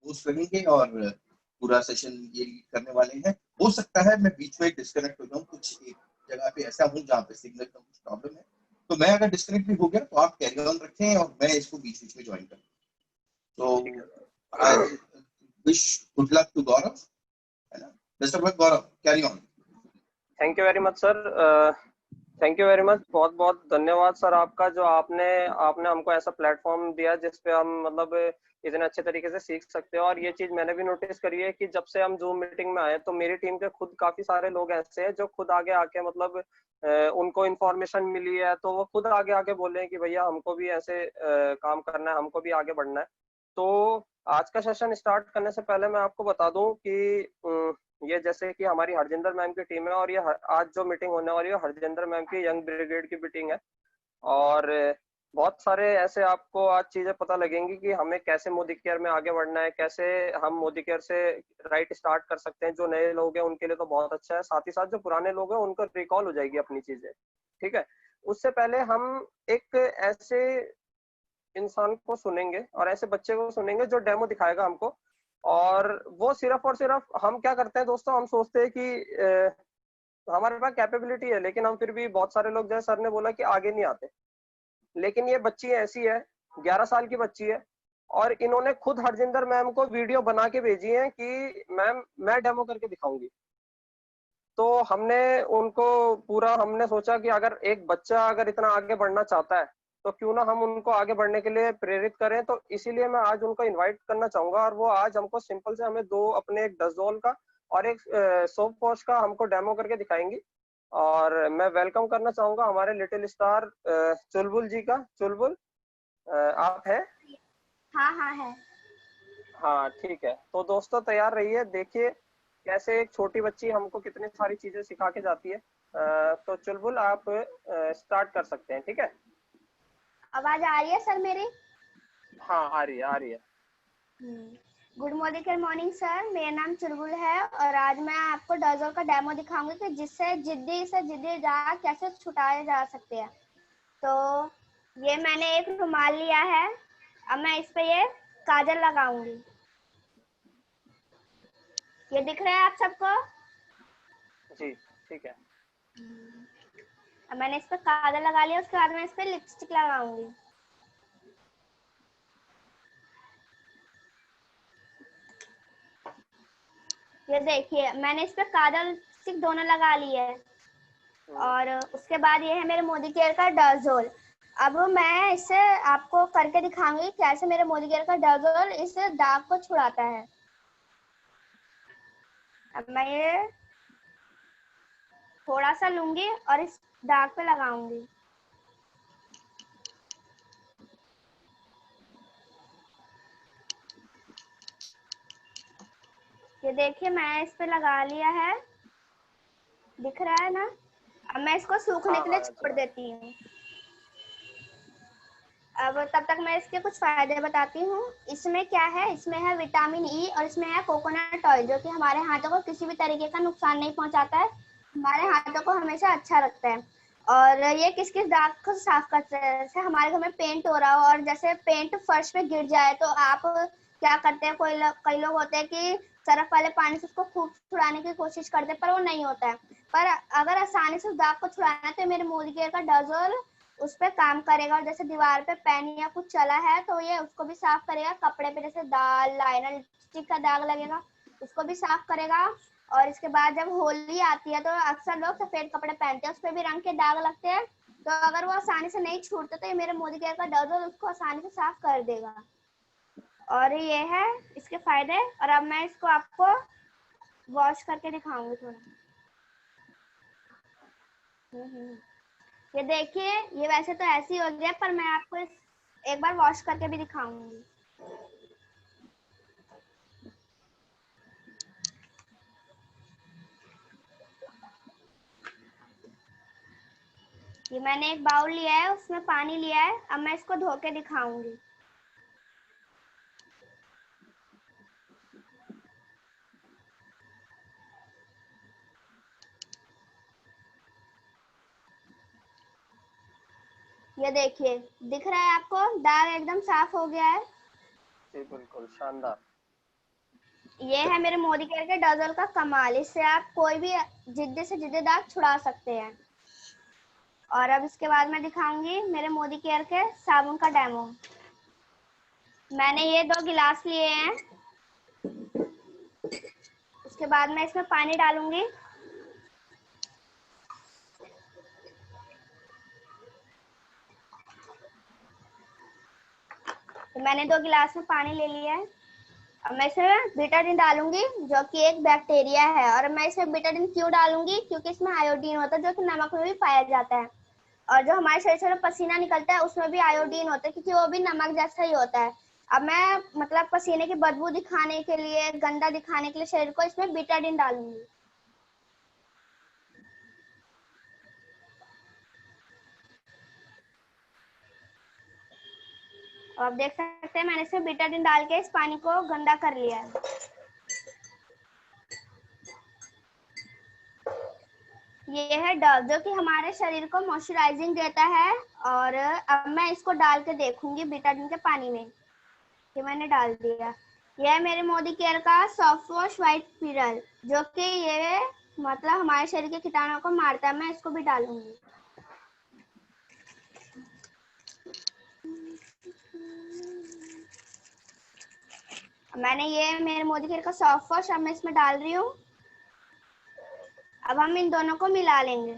Host रहेंगे और पूरा सेशन ये करने वाले हैं। हो सकता है मैं बीच में डिस्कनेक्ट हो जाऊं, कुछ एक जगह पे ऐसा हूं जहाँ पे सिग्नल का कुछ प्रॉब्लम है, तो मैं अगर डिस्कनेक्ट भी हो गया तो आप कैरी ऑन रखें और मैं इसको बीच बीच में ज्वाइन करूँ। तो I wish good luck to Gaurav, है ना? Best of luck Gaurav, carry on. Thank you very much sir, thank you very much, बहुत बहुत धन्यवाद सर आपका, जो आपने हमको ऐसा प्लेटफॉर्म दिया जिसपे हम मतलब इतने अच्छे तरीके से सीख सकते हो। और ये चीज मैंने भी नोटिस करी है कि जब से हम जूम मीटिंग में आए तो मेरी टीम के खुद काफी सारे लोग ऐसे हैं जो खुद आगे आके मतलब उनको इन्फॉर्मेशन मिली है तो वो खुद आगे आके बोले हैं कि भैया हमको भी ऐसे काम करना है, हमको भी आगे बढ़ना है। तो आज का सेशन स्टार्ट करने से पहले मैं आपको बता दूं कि ये जैसे कि हमारी हरजिंदर मैम की टीम है और ये आज जो मीटिंग होने वाली है हरजिंदर मैम की यंग ब्रिगेड की मीटिंग है। और बहुत सारे ऐसे आपको आज चीजें पता लगेंगी कि हमें कैसे मोदी केयर में आगे बढ़ना है, कैसे हम मोदी केयर से राइट स्टार्ट कर सकते हैं। जो नए लोग हैं उनके लिए तो बहुत अच्छा है, साथ ही साथ जो पुराने लोग हैं उनको रिकॉल हो जाएगी अपनी चीजें, ठीक है। उससे पहले हम एक ऐसे इंसान को सुनेंगे और ऐसे बच्चे को सुनेंगे जो डेमो दिखाएगा हमको। और वो सिर्फ और सिर्फ हम क्या करते हैं दोस्तों, हम सोचते हैं कि हमारे पास कैपेबिलिटी है लेकिन हम फिर भी बहुत सारे लोग जैसे सर ने बोला कि आगे नहीं आते। लेकिन ये बच्ची ऐसी है, 11 साल की बच्ची है और इन्होंने खुद हरजिंदर मैम को वीडियो बना के भेजी है कि मैम मैं डेमो करके दिखाऊंगी। तो हमने उनको पूरा हमने सोचा कि अगर एक बच्चा अगर इतना आगे बढ़ना चाहता है तो क्यों ना हम उनको आगे बढ़ने के लिए प्रेरित करें। तो इसीलिए मैं आज उनको इनवाइट करना चाहूंगा और वो आज हमको सिंपल से हमें दो अपने एक डजोल का और एक सोप वॉश का हमको डेमो करके दिखाएंगी। और मैं वेलकम करना चाहूंगा हमारे लिटिल स्टार चुलबुल जी का। चुलबुल आप है? हाँ हाँ है। हाँ ठीक है, तो दोस्तों तैयार रहिए, देखिए कैसे एक छोटी बच्ची हमको कितनी सारी चीजें सिखा के जाती है। तो चुलबुल आप स्टार्ट कर सकते हैं, ठीक है। आवाज आ रही है सर मेरी? हाँ आ रही है, आ रही है। गुड मॉर्निंग सर, मेरा नाम चुलबुल है और आज मैं आपको डजोल का डेमो दिखाऊंगी कि जिससे जिद्दी से जिद्दी दाग कैसे छुटाए जा सकते हैं। तो ये मैंने एक रुमाल लिया है, अब मैं इस पे ये काजल लगाऊंगी। ये दिख रहा है आप सबको? जी ठीक है। अब मैंने इस पे काजल लगा लिया, उसके बाद मैं इस पे लिपस्टिक लगाऊंगी। ये देखिए मैंने इस पे काजल स्टिक दोनों लगा ली है और उसके बाद ये है मेरे मोदी केयर का डजोल। अब मैं इससे आपको करके दिखाऊंगी कैसे मेरे मोदी केयर का डजोल इस दाग को छुड़ाता है। अब मैं ये थोड़ा सा लूंगी और इस दाग पे लगाऊंगी। ये देखिए मैं इस पे लगा लिया है, दिख रहा है ना। अब मैं इसको सूखने के लिए छोड़ देती हूँ। अब तब तक मैं इसके कुछ फायदे बताती हूँ। इसमें क्या है, इसमें है विटामिन ई और इसमें है कोकोनट ऑयल, जो कि हमारे हाथों को किसी भी तरीके का नुकसान नहीं पहुंचाता है, हमारे हाथों को हमेशा अच्छा रखता है। और ये किस किस दाग को साफ करता है, जैसे हमारे घर में पेंट हो रहा हो और जैसे पेंट फर्श पे गिर जाए तो आप क्या करते हैं, कई लोग होते हैं कि सरफ वाले पानी से उसको खूब छुड़ाने की कोशिश करते हैं पर वो नहीं होता है। पर अगर आसानी से उस दाग को छुड़ाना है तो मेरे मोदी केयर का डजोल उस पर काम करेगा। और जैसे दीवार पे पेन या कुछ चला है तो ये उसको भी साफ करेगा, कपड़े पे जैसे दाल लाइनर लिपस्टिक का दाग लगेगा उसको भी साफ करेगा। और इसके बाद जब होली आती है तो अक्सर लोग सफेद कपड़े पहनते हैं, उस पर भी रंग के दाग लगते हैं, तो अगर वो आसानी से नहीं छूटते तो ये मेरे मोदी केयर का डजोल उसको आसानी से साफ कर देगा। और ये है इसके फायदे। और अब मैं इसको आपको वॉश करके दिखाऊंगी थोड़ा। ये देखिए ये वैसे तो ऐसे ही हो गया पर मैं आपको एक बार वॉश करके भी दिखाऊंगी। ये मैंने एक बाउल लिया है, उसमें पानी लिया है, अब मैं इसको धो के दिखाऊंगी। ये देखिए दिख रहा है आपको, दाग एकदम साफ हो गया है। जी बिल्कुल शानदार। ये है मेरे मोदी केयर के डजल का कमाल। इससे आप कोई भी जिद्दे से जिद्दे दाग छुड़ा सकते हैं। और अब इसके बाद मैं दिखाऊंगी मेरे मोदी केयर के साबुन का डेमो। मैंने ये 2 गिलास लिए हैं। उसके बाद मैं इसमें पानी डालूंगी। तो मैंने 2 गिलास में पानी ले लिया है। अब मैं इसमें बीटाडीन डालूंगी जो कि एक बैक्टीरिया है। और मैं इसमें बीटाडीन क्यों डालूंगी, क्योंकि इसमें आयोडीन होता है जो कि नमक में भी पाया जाता है। और जो हमारे शरीर से पसीना निकलता है उसमें भी आयोडीन होता है, क्योंकि वो भी नमक जैसा ही होता है। अब मैं मतलब पसीने की बदबू दिखाने के लिए, गंदा दिखाने के लिए शरीर को, इसमें बीटाडीन डालूंगी। और आप देख सकते हैं मैंने इसमें बीटाडीन डाल के इस पानी को गंदा कर लिया है। ये है डव जो कि हमारे शरीर को मॉइस्चराइजिंग देता है। और अब मैं इसको डाल के देखूंगी बीटाडीन के पानी में। ये मैंने डाल दिया। यह है मेरे मोदी केयर का सॉफ्ट वॉश व्हाइट पिरल जो कि ये मतलब हमारे शरीर के कीटाणुओं को मारता है। मैं इसको भी डालूंगी। मैंने ये मेरे मोदी केयर का सॉफ्ट वॉश अब मैं इसमें डाल रही हूँ। अब हम इन दोनों को मिला लेंगे।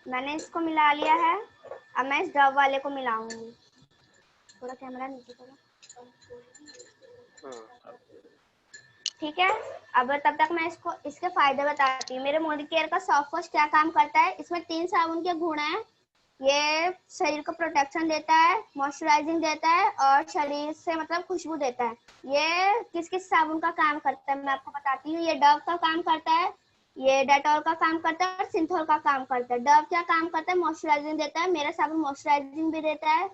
मैंने इसको मिला लिया है। अब मैं इस डव वाले को मिलाऊंगी। थोड़ा कैमरा नीचे करो। ठीक है। अब तब तक मैं इसको इसके फायदे बताती हूँ। मेरे मोदी केयर का सॉफ्ट वॉश क्या काम करता है। इसमें 3 साबुन के गुण हैं। ये शरीर को प्रोटेक्शन देता है, मॉइस्चराइजिंग देता है और शरीर से मतलब खुशबू देता है। ये किस किस साबुन का काम करता है मैं आपको बताती हूँ। ये डव का काम करता है, ये डेटॉल का काम करता है और सिंथोल का काम करता है। डव क्या काम करता है, मॉइस्चराइजिंग देता है। मेरा साबुन मॉइस्चराइजिंग भी देता है।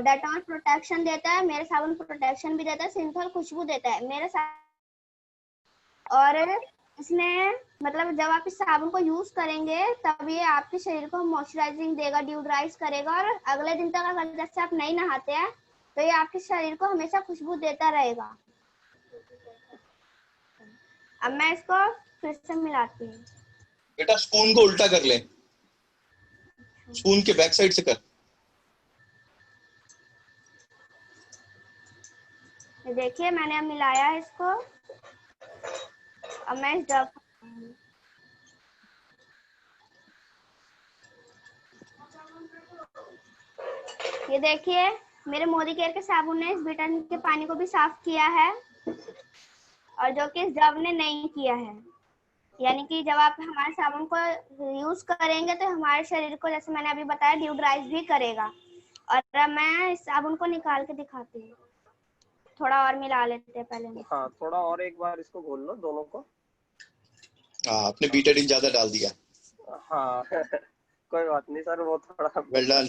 डेटॉल प्रोटेक्शन देता है, मेरा साबुन प्रोटेक्शन भी देता है। सिंथोल खुशबू देता है मेरा और इसमें मतलब जब आप इस साबुन को यूज करेंगे तब ये आपके शरीर को मॉइस्चराइजिंग देगा, ड्यूड्राइज करेगा। और अगले दिन तक अगर जैसे आप नहीं नहाते हैं तो ये आपके शरीर को हमेशा खुशबू देता रहेगा। अब मैं इसको फिर से मिलाती हूँ। बेटा स्पून को उल्टा कर ले, स्पून के बैक साइड से कर। देखिए मैंने अब मिलाया है इसको। अब मैं इस डब ये देखिए मेरे मोदी केयर के साबुन ने इस बीटाडीन के पानी को भी साफ किया है और जो कि इस डव ने नहीं किया है। यानी कि जब आप हमारे साबुन को यूज करेंगे तो हमारे शरीर को जैसे मैंने अभी बताया ड्यूड्राइज भी करेगा। और अब मैं इस साबुन को निकाल के दिखाती हूँ। थोड़ा और मिला लेते हैं पहले। हाँ थोड़ा और एक बार इसको घोल लो दोनों को। हाँ आपने बीटाडीन ज्यादा डाल दिया। हाँ कोई बात नहीं सर, वो थोड़ा वेल डन,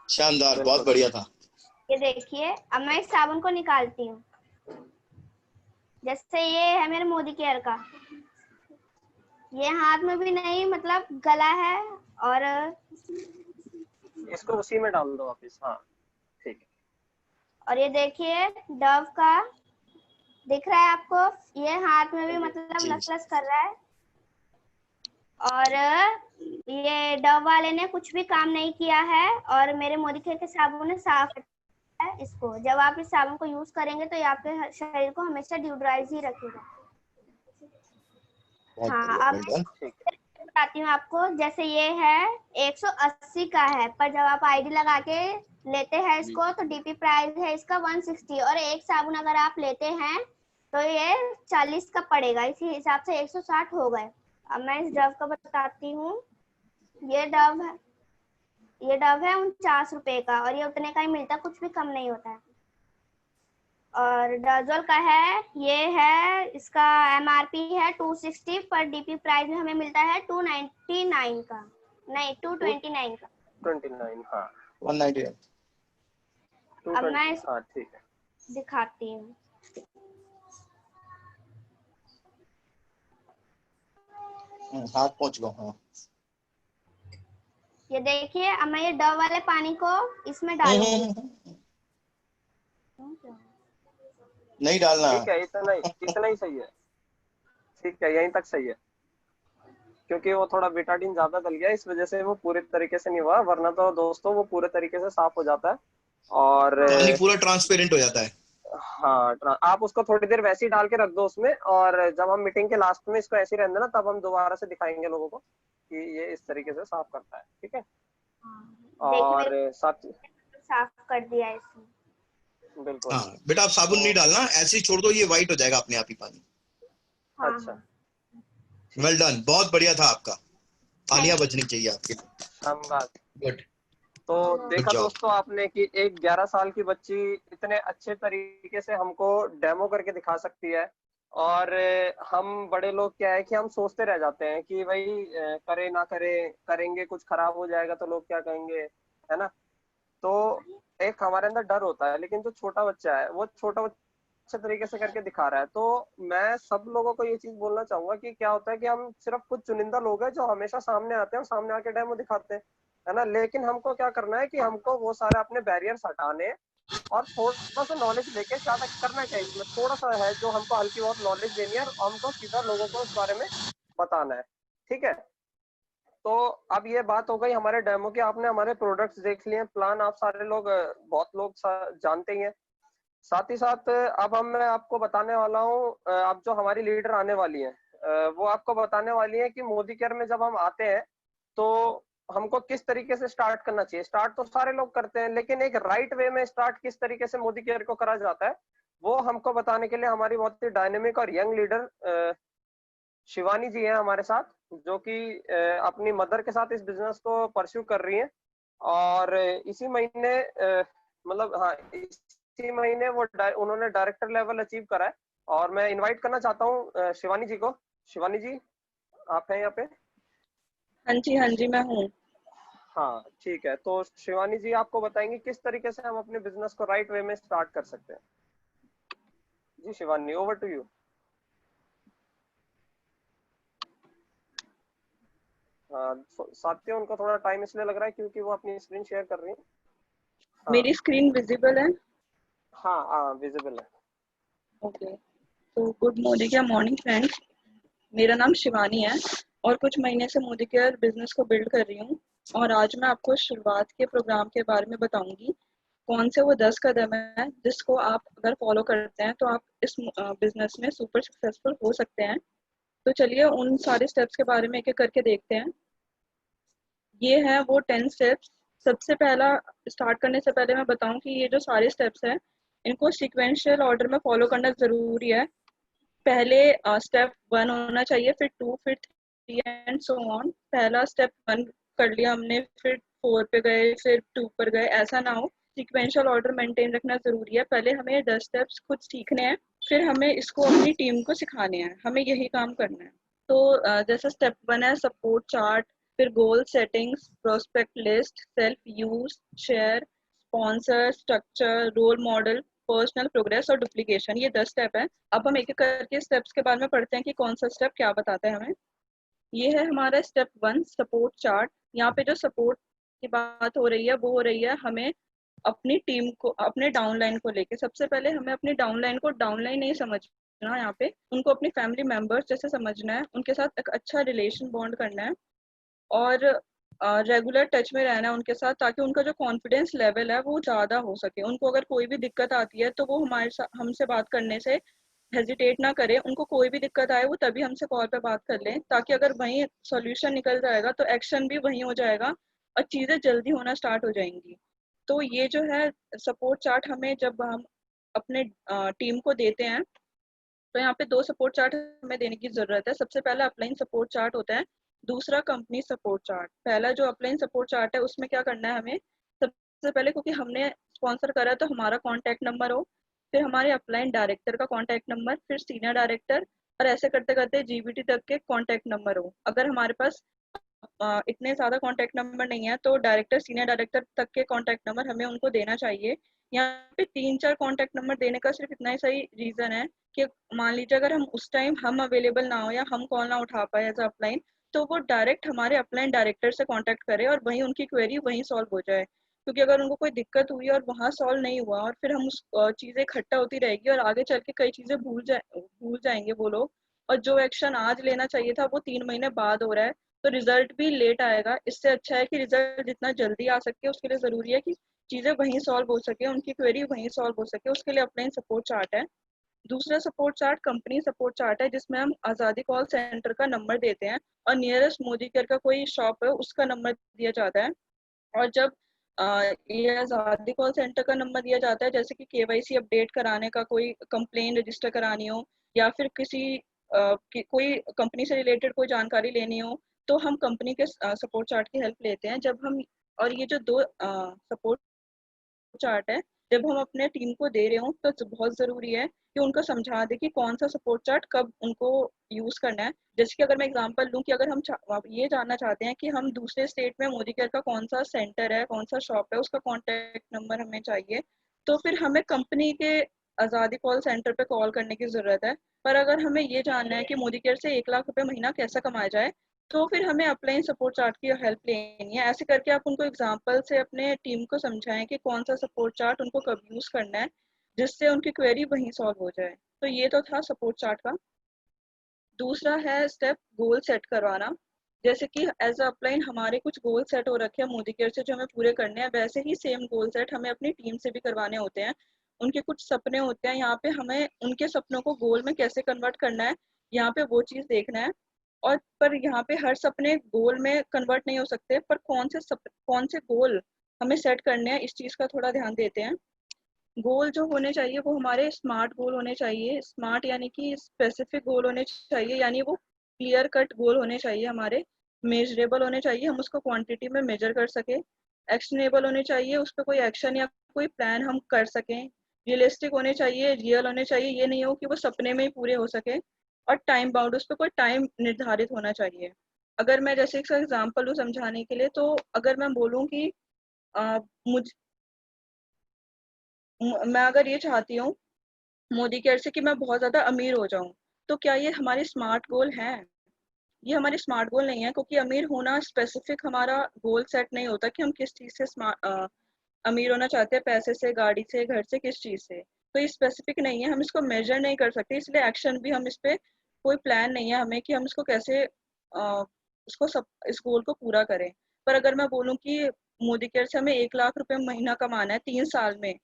शानदार, बहुत बढ़िया था। ये देखिए अब मैं इस साबुन को निकालती हूँ। जैसे ये है मेरे मोदी केयर का, ये हाथ में भी नहीं मतलब गला है। और इसको उसी में डाल दो वापिस। हाँ ठीक है। और ये देखिए डव का दिख रहा है आपको, ये हाथ में भी मतलब लस लस कर रहा है। और ये डव वाले ने कुछ भी काम नहीं किया है और मेरे मोदी केयर के साबुन ने साफ है इसको। जब आप इस साबुन को यूज करेंगे तो ये आपके शरीर को हमेशा ड्यूड्राइज ही रखेगा। हाँ अब बताती हूँ आपको। जैसे ये है 180 का है, पर जब आप आईडी लगा के लेते हैं इसको तो डीपी प्राइस है इसका 160। और एक साबुन अगर आप लेते हैं तो ये 40 का पड़ेगा। इसी हिसाब से 160 हो गए। अब मैं इस डव का बताती हूँ। ये डव है 49 रुपए का और ये उतने का ही मिलता है, कुछ भी कम नहीं होता है। और डजल का है, ये है इसका एमआरपी है 260 पर डीपी प्राइस में हमें मिलता है 299 का, नहीं 229 का। 29 हाँ 199। अब मैं हाँ ठीक है दिखाती हूँ। हाथ पहुंच गया। हाँ ये देखिए, अब मैं ये डव वाले पानी को इसमें डालूंगी। नहीं डालना। ठीक है, इतना ही सही है। ठीक है, यहीं तक सही है, क्योंकि वो थोड़ा बेटाडीन ज्यादा डल गया, इस वजह से वो पूरे तरीके से नहीं हुआ, वरना तो दोस्तों वो पूरे तरीके से साफ हो जाता है। और पानी पूरा ट्रांसपेरेंट हो जाता है। हाँ, आप उसको थोड़ी देर वैसे ही डाल के रख दो उसमें, और जब हम मीटिंग के लास्ट में इसको ऐसे ही रहने देना, तब हम दोबारा से दिखाएंगे लोगों को कि ये इस तरीके से साफ करता है। ठीक है, देखिए और साथ साफ कर दिया है इसमें। बिल्कुल। हाँ बेटा, आप साबुन नहीं डालना, ऐसे ही छोड़ दो, ये व्हाइट हो जाएगा अपने आप ही पानी। हाँ, अच्छा, वेल डन, बहुत बढ़िया था आपका। तालियां बजनी चाहिए आपके। शानदार। गुड, तो गुड देखा जॉब। दोस्तों आपने कि एक 11 साल की बच्ची इतने अच्छे तरीके से हमको डेमो करके दिखा सकती है, और हम बड़े लोग क्या है कि हम सोचते रह जाते हैं कि भाई करे ना करे, करेंगे कुछ खराब हो जाएगा तो लोग क्या कहेंगे, है ना। तो एक हमारे अंदर डर होता है, लेकिन जो छोटा बच्चा है वो छोटा अच्छे तरीके से करके दिखा रहा है। तो मैं सब लोगों को ये चीज बोलना चाहूंगा कि क्या होता है कि हम सिर्फ कुछ चुनिंदा लोग हैं जो हमेशा सामने आते हैं, सामने आके डेमो दिखाते हैं, है ना। लेकिन हमको क्या करना है कि हमको वो सारे अपने बैरियर्स हटाने हैं, और थोड़ा सा नॉलेज लेके ज्यादा करना क्या है, इसमें थोड़ा सा है जो हमको हल्की बहुत नॉलेज देनी है, और हमको सीधा लोगों को इस बारे में बताना है। ठीक है, तो अब ये बात हो गई हमारे डेमो की, आपने हमारे प्रोडक्ट्स देख लिए, प्लान आप सारे लोग बहुत लोग जानते ही हैं। साथ ही साथ अब मैं आपको बताने वाला हूँ, अब जो हमारी लीडर आने वाली है वो आपको बताने वाली है कि मोदी केयर में जब हम आते हैं तो हमको किस तरीके से स्टार्ट करना चाहिए। स्टार्ट तो सारे लोग करते हैं, लेकिन एक राइट वे में स्टार्ट किस तरीके से मोदी केयर को करा जाता है, वो हमको बताने के लिए हमारी बहुत ही डायनेमिक और यंग लीडर शिवानी जी हैं हमारे साथ, जो कि अपनी मदर के साथ इस बिजनेस को परस्यू कर रही हैं। और इसी महीने मतलब हाँ, इसी महीने वो उन्होंने डायरेक्टर लेवल अचीव करा है। और मैं इनवाइट करना चाहता हूँ शिवानी जी को। शिवानी जी, आप हैं यहाँ पे? हाँ जी, मैं हूँ। हाँ ठीक है, तो शिवानी जी आपको बताएंगे किस तरीके से हम अपने बिजनेस को राइट वे में स्टार्ट कर सकते हैं। जी शिवानी, ओवर टू यू। हाँ, साथियों उनको थोड़ा टाइम इसलिए लग रहा है क्योंकि वो अपनी स्क्रीन शेयर कर रही हैं। हाँ, मेरी स्क्रीन विजिबल है? हाँ हाँ विजिबल है। ओके, तो गुड मॉर्निंग या मॉर्निंग फ्रेंड्स, मेरा नाम शिवानी है और कुछ महीने से मोदी केयर बिजनेस को बिल्ड कर रही हूँ। और आज मैं आपको शुरुआत के प्रोग्राम के बारे में बताऊंगी, कौन से वो 10 कदम है जिसको आप अगर फॉलो करते हैं तो आप इस बिजनेस में सुपर सक्सेसफुल हो सकते हैं। तो चलिए उन सारे स्टेप्स के बारे में एक एक करके देखते हैं। ये है वो 10 स्टेप्स। सबसे पहला, स्टार्ट करने से पहले मैं बताऊं कि ये जो सारे स्टेप्स हैं इनको सीक्वेंशियल ऑर्डर में फॉलो करना ज़रूरी है। पहले स्टेप 1 होना चाहिए, फिर 2, फिर 3 एंड सो ऑन। पहला स्टेप 1 कर लिया हमने, फिर 4 पे गए, फिर 2 पर गए, ऐसा ना हो। सीक्वेंशियल ऑर्डर मेंटेन रखना ज़रूरी है। पहले हमें 10 स्टेप्स खुद सीखने हैं, फिर हमें इसको अपनी टीम को सिखाने हैं, हमें यही काम करना है। तो जैसे स्टेप 1 है सपोर्ट चार्ट, फिर goal settings, prospect list, self use, share, sponsor, structure, role model, personal progress और डुप्लीकेशन। ये 10 स्टेप है। अब हम एक एक करके स्टेप्स के बारे में पढ़ते हैं कि कौन सा स्टेप क्या बताता है हमें। ये है हमारा स्टेप 1 सपोर्ट चार्ट। यहाँ पे जो सपोर्ट की बात हो रही है वो हो रही है हमें अपनी टीम को, अपने डाउनलाइन को लेके। सबसे पहले हमें अपनी डाउनलाइन को डाउनलाइन नहीं समझना, यहाँ पे उनको अपनी फैमिली मेंबर्स जैसे समझना है, उनके साथ एक अच्छा रिलेशन बॉन्ड करना है और रेगुलर टच में रहना है उनके साथ, ताकि उनका जो कॉन्फिडेंस लेवल है वो ज़्यादा हो सके। उनको अगर कोई भी दिक्कत आती है तो वो हमारे साथ, हमसे बात करने से हेजिटेट ना करें। उनको कोई भी दिक्कत आए वो तभी हमसे कॉल पे बात कर लें, ताकि अगर वहीं सॉल्यूशन निकल जाएगा तो एक्शन भी वहीं हो जाएगा और चीज़ें जल्दी होना स्टार्ट हो जाएंगी। तो ये जो है सपोर्ट चार्ट, हमें जब हम अपने टीम को देते हैं तो यहाँ पे 2 सपोर्ट चार्ट हमें देने की जरूरत है। सबसे पहला अपलाइन सपोर्ट चार्ट होता है, दूसरा कंपनी सपोर्ट चार्ट। पहला जो अपलाइन सपोर्ट चार्ट है उसमें क्या करना है हमें, सबसे पहले क्योंकि हमने स्पॉन्सर करा तो हमारा कॉन्टैक्ट नंबर हो, फिर हमारे अपलाइन डायरेक्टर का कॉन्टैक्ट नंबर, फिर सीनियर डायरेक्टर, और ऐसे करते करते जीबीटी तक के कॉन्टैक्ट नंबर हो। अगर हमारे पास इतने ज़्यादा कॉन्टैक्ट नंबर नहीं है तो डायरेक्टर सीनियर डायरेक्टर तक के कॉन्टैक्ट नंबर हमें उनको देना चाहिए। यहाँ पे 3-4 कॉन्टैक्ट नंबर देने का सिर्फ इतना ही सही रीज़न है कि मान लीजिए अगर हम उस टाइम हम अवेलेबल ना हो या हम कॉल ना उठा पाए एज अपलाइन, तो वो डायरेक्ट हमारे अपलाइन डायरेक्टर से कांटेक्ट करे और वहीं उनकी क्वेरी वहीं सॉल्व हो जाए। क्योंकि अगर उनको कोई दिक्कत हुई और वहाँ सॉल्व नहीं हुआ और फिर हम उस चीज़ें इकट्ठा होती रहेगी और आगे चल के कई चीज़ें भूल जाएंगे वो लोग, और जो एक्शन आज लेना चाहिए था वो 3 महीने बाद हो रहा है, तो रिजल्ट भी लेट आएगा। इससे अच्छा है कि रिजल्ट जितना जल्दी आ सके उसके लिए ज़रूरी है कि चीज़ें वहीं सॉल्व हो सके, उनकी क्वेरी वहीं सॉल्व हो सके, उसके लिए अपलाइन सपोर्ट चार्ट है। दूसरा support chart company support chart है, जिसमें हम आज़ादी कॉल सेंटर का नंबर देते हैं और नियरेस्ट मोदी केयर का कोई शॉप है उसका नंबर दिया जाता है। और जब ये आज़ादी कॉल सेंटर का नंबर दिया जाता है, जैसे कि केवाईसी अपडेट कराने का, कोई कंप्लेन रजिस्टर करानी हो, या फिर कोई कंपनी से रिलेटेड कोई जानकारी लेनी हो, तो हम कंपनी के सपोर्ट चार्ट की हेल्प लेते हैं। जब हम और ये जो दो सपोर्ट चार्ट है, जब हम अपने टीम को दे रहे हो तो बहुत ज़रूरी है कि उनको समझा दें कि कौन सा सपोर्ट चार्ट कब उनको यूज़ करना है। जैसे कि अगर मैं एग्जांपल लूँ कि अगर हम ये जानना चाहते हैं कि हम दूसरे स्टेट में मोदी केयर का कौन सा सेंटर है, कौन सा शॉप है, उसका कॉन्टैक्ट नंबर हमें चाहिए, तो फिर हमें कंपनी के आज़ादी कॉल सेंटर पे कॉल करने की ज़रूरत है। पर अगर हमें ये जानना है कि मोदी केयर से 1 लाख रुपए महीना कैसे कमाया जाए, तो फिर हमें अपलाइन सपोर्ट चार्ट की हेल्प लेनी है। ऐसे करके आप उनको एग्जांपल से अपने टीम को समझाएं कि कौन सा सपोर्ट चार्ट उनको कब यूज़ करना है, जिससे उनकी क्वेरी वहीं सॉल्व हो जाए। तो ये तो था सपोर्ट चार्ट का। दूसरा है स्टेप गोल सेट करवाना। जैसे कि एज अ अपलाइन हमारे कुछ गोल सेट हो रखे हैं मोदी केयर से जो हमें पूरे करने हैं, वैसे ही सेम गोल सेट हमें अपनी टीम से भी करवाने होते हैं। उनके कुछ सपने होते हैं, यहाँ पे हमें उनके सपनों को गोल में कैसे कन्वर्ट करना है, यहाँ पे वो चीज़ देखना है। और पर यहाँ पे हर सपने गोल में कन्वर्ट नहीं हो सकते, पर कौन से गोल हमें सेट करने हैं इस चीज़ का थोड़ा ध्यान देते हैं। गोल जो होने चाहिए वो हमारे स्मार्ट गोल होने चाहिए। स्मार्ट यानी कि स्पेसिफिक गोल होने चाहिए, यानी वो क्लियर कट गोल होने चाहिए हमारे, मेजरेबल होने चाहिए, हम उसको क्वांटिटी में मेजर कर सके। एक्शनेबल होने चाहिए, उस पर कोई एक्शन या कोई प्लान हम कर सकें। रियलिस्टिक होने चाहिए, रियल होने चाहिए, ये नहीं हो कि वो सपने में ही पूरे हो सके। और टाइम बाउंड, उस पर कोई टाइम निर्धारित होना चाहिए। अगर मैं जैसे एक एग्जाम्पल दूँ समझाने के लिए, तो अगर मैं बोलूँ कि अ, मुझ मैं अगर ये चाहती हूँ मोदी केयर से कि मैं बहुत ज़्यादा अमीर हो जाऊँ, तो क्या ये हमारे स्मार्ट गोल हैं? ये हमारे स्मार्ट गोल नहीं है, क्योंकि अमीर होना स्पेसिफिक हमारा गोल सेट नहीं होता कि हम किस चीज़ से अमीर होना चाहते हैं, पैसे से, गाड़ी से, घर से, किस चीज़ से। तो ये स्पेसिफिक नहीं है, हम इसको मेजर नहीं कर सकते, इसलिए एक्शन भी हम इस पे कोई प्लान नहीं है हमें कि हम इसको कैसे इस गोल को पूरा करें। पर अगर मैं बोलूँ कि मोदी केयर से हमें 1 लाख रुपए महीना कमाना है 3 साल में,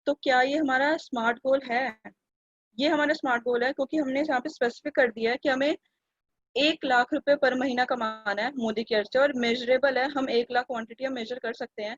तो क्या ये हमारा स्मार्ट गोल है? ये हमारा स्मार्ट गोल है, क्योंकि हमने यहाँ पे स्पेसिफिक कर दिया है कि हमें 1 लाख रुपए पर महीना कमाना है मोदी केयर से, और मेजरेबल है, हम 1 लाख क्वांटिटी हम मेजर कर सकते हैं,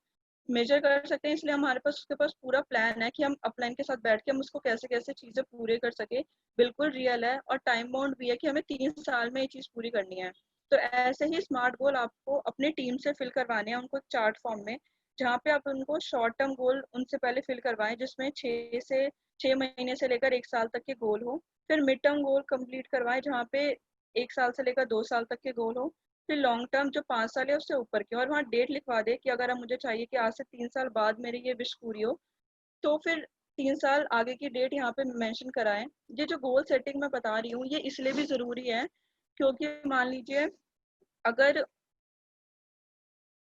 इसलिए हमारे पास उसके पास पूरा प्लान है कि हम अपलाइन के साथ बैठ के हम उसको कैसे कैसे चीजें पूरे कर सके। बिल्कुल रियल है, और टाइम बाउंड भी है कि हमें 3 साल में ये चीज पूरी करनी है। तो ऐसे ही स्मार्ट गोल आपको अपनी टीम से फिल करवाने हैं, उनको चार्ट फॉर्म में, जहाँ पे आप उनको शॉर्ट टर्म गोल उनसे पहले फिल करवाएं, जिसमें 6 महीने से लेकर 1 साल तक के गोल हो। फिर मिड टर्म गोल कंप्लीट करवाएं, जहाँ पे 1 साल से लेकर 2 साल तक के गोल हो। फिर लॉन्ग टर्म जो 5 साल है उससे ऊपर की, और वहाँ डेट लिखवा दे कि अगर मुझे चाहिए कि आज से 3 साल बाद मेरी ये विश पूरी हो, तो फिर 3 साल आगे की डेट यहाँ पे मेंशन कराएं। ये जो गोल सेटिंग मैं बता रही हूँ, ये इसलिए भी ज़रूरी है क्योंकि मान लीजिए अगर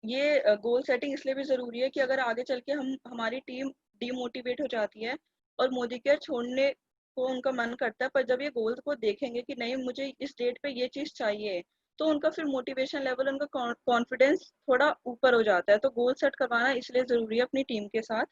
ये गोल सेटिंग इसलिए भी ज़रूरी है कि अगर आगे चल के हमारी टीम डीमोटिवेट हो जाती है और मोदी केयर छोड़ने को उनका मन करता है, पर जब ये गोल को देखेंगे कि नहीं मुझे इस डेट पे ये चीज़ चाहिए, तो उनका फिर मोटिवेशन लेवल, उनका कॉन्फिडेंस थोड़ा ऊपर हो जाता है। तो गोल सेट करवाना इसलिए ज़रूरी है अपनी टीम के साथ।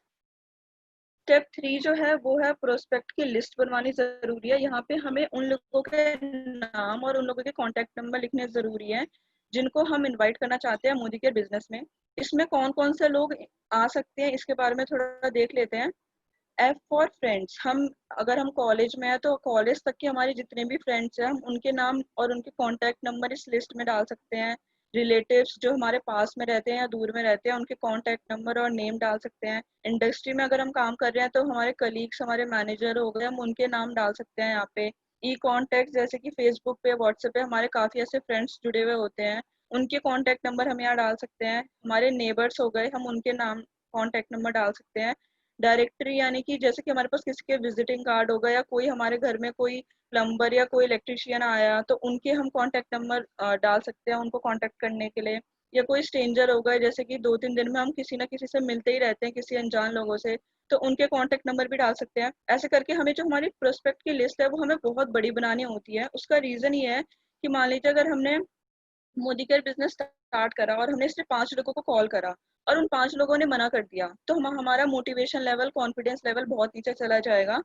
स्टेप 3 जो है वो है प्रोस्पेक्ट की लिस्ट बनवानी ज़रूरी है। यहाँ पे हमें उन लोगों के नाम और उन लोगों के कॉन्टैक्ट नंबर लिखने ज़रूरी है जिनको हम इनवाइट करना चाहते हैं मोदी केयर बिजनेस में। इसमें कौन कौन से लोग आ सकते हैं इसके बारे में थोड़ा देख लेते हैं। एफ फॉर फ्रेंड्स, अगर हम कॉलेज में हैं तो कॉलेज तक के हमारे जितने भी फ्रेंड्स हैं हम उनके नाम और उनके कॉन्टैक्ट नंबर इस लिस्ट में डाल सकते हैं। रिलेटिव्स जो हमारे पास में रहते हैं या दूर में रहते हैं, उनके कॉन्टैक्ट नंबर और नेम डाल सकते हैं। इंडस्ट्री में अगर हम काम कर रहे हैं तो हमारे कलीग्स, हमारे मैनेजर हो गए, हम उनके नाम डाल सकते हैं यहाँ पे। ई कॉन्टैक्ट, जैसे कि फेसबुक पे, व्हाट्सएप पे हमारे काफ़ी ऐसे फ्रेंड्स जुड़े हुए होते हैं, उनके कॉन्टैक्ट नंबर हम यहाँ डाल सकते हैं। हमारे नेबर्स हो गए, हम उनके नाम कॉन्टैक्ट नंबर डाल सकते हैं। डायरेक्टरी, यानी कि जैसे कि हमारे पास किसी के विजिटिंग कार्ड होगा या कोई हमारे घर में कोई प्लम्बर या कोई इलेक्ट्रिशियन आया तो उनके हम कॉन्टैक्ट नंबर डाल सकते हैं उनको कॉन्टैक्ट करने के लिए। या कोई स्ट्रेंजर होगा, जैसे कि 2-3 दिन में हम किसी ना किसी से मिलते ही रहते हैं किसी अनजान लोगों से, तो उनके कॉन्टैक्ट नंबर भी डाल सकते हैं। ऐसे करके हमें जो हमारी प्रोस्पेक्ट की लिस्ट है वो हमें बहुत बड़ी बनानी होती है। उसका रीजन ये है कि मान लीजिए अगर हमने मोदी केयर बिजनेस स्टार्ट करा और हमने सिर्फ 5 लोगों को कॉल करा और उन 5 लोगों ने मना कर दिया, तो हमारा मोटिवेशन लेवल, कॉन्फिडेंस लेवल बहुत नीचे चला जाएगा।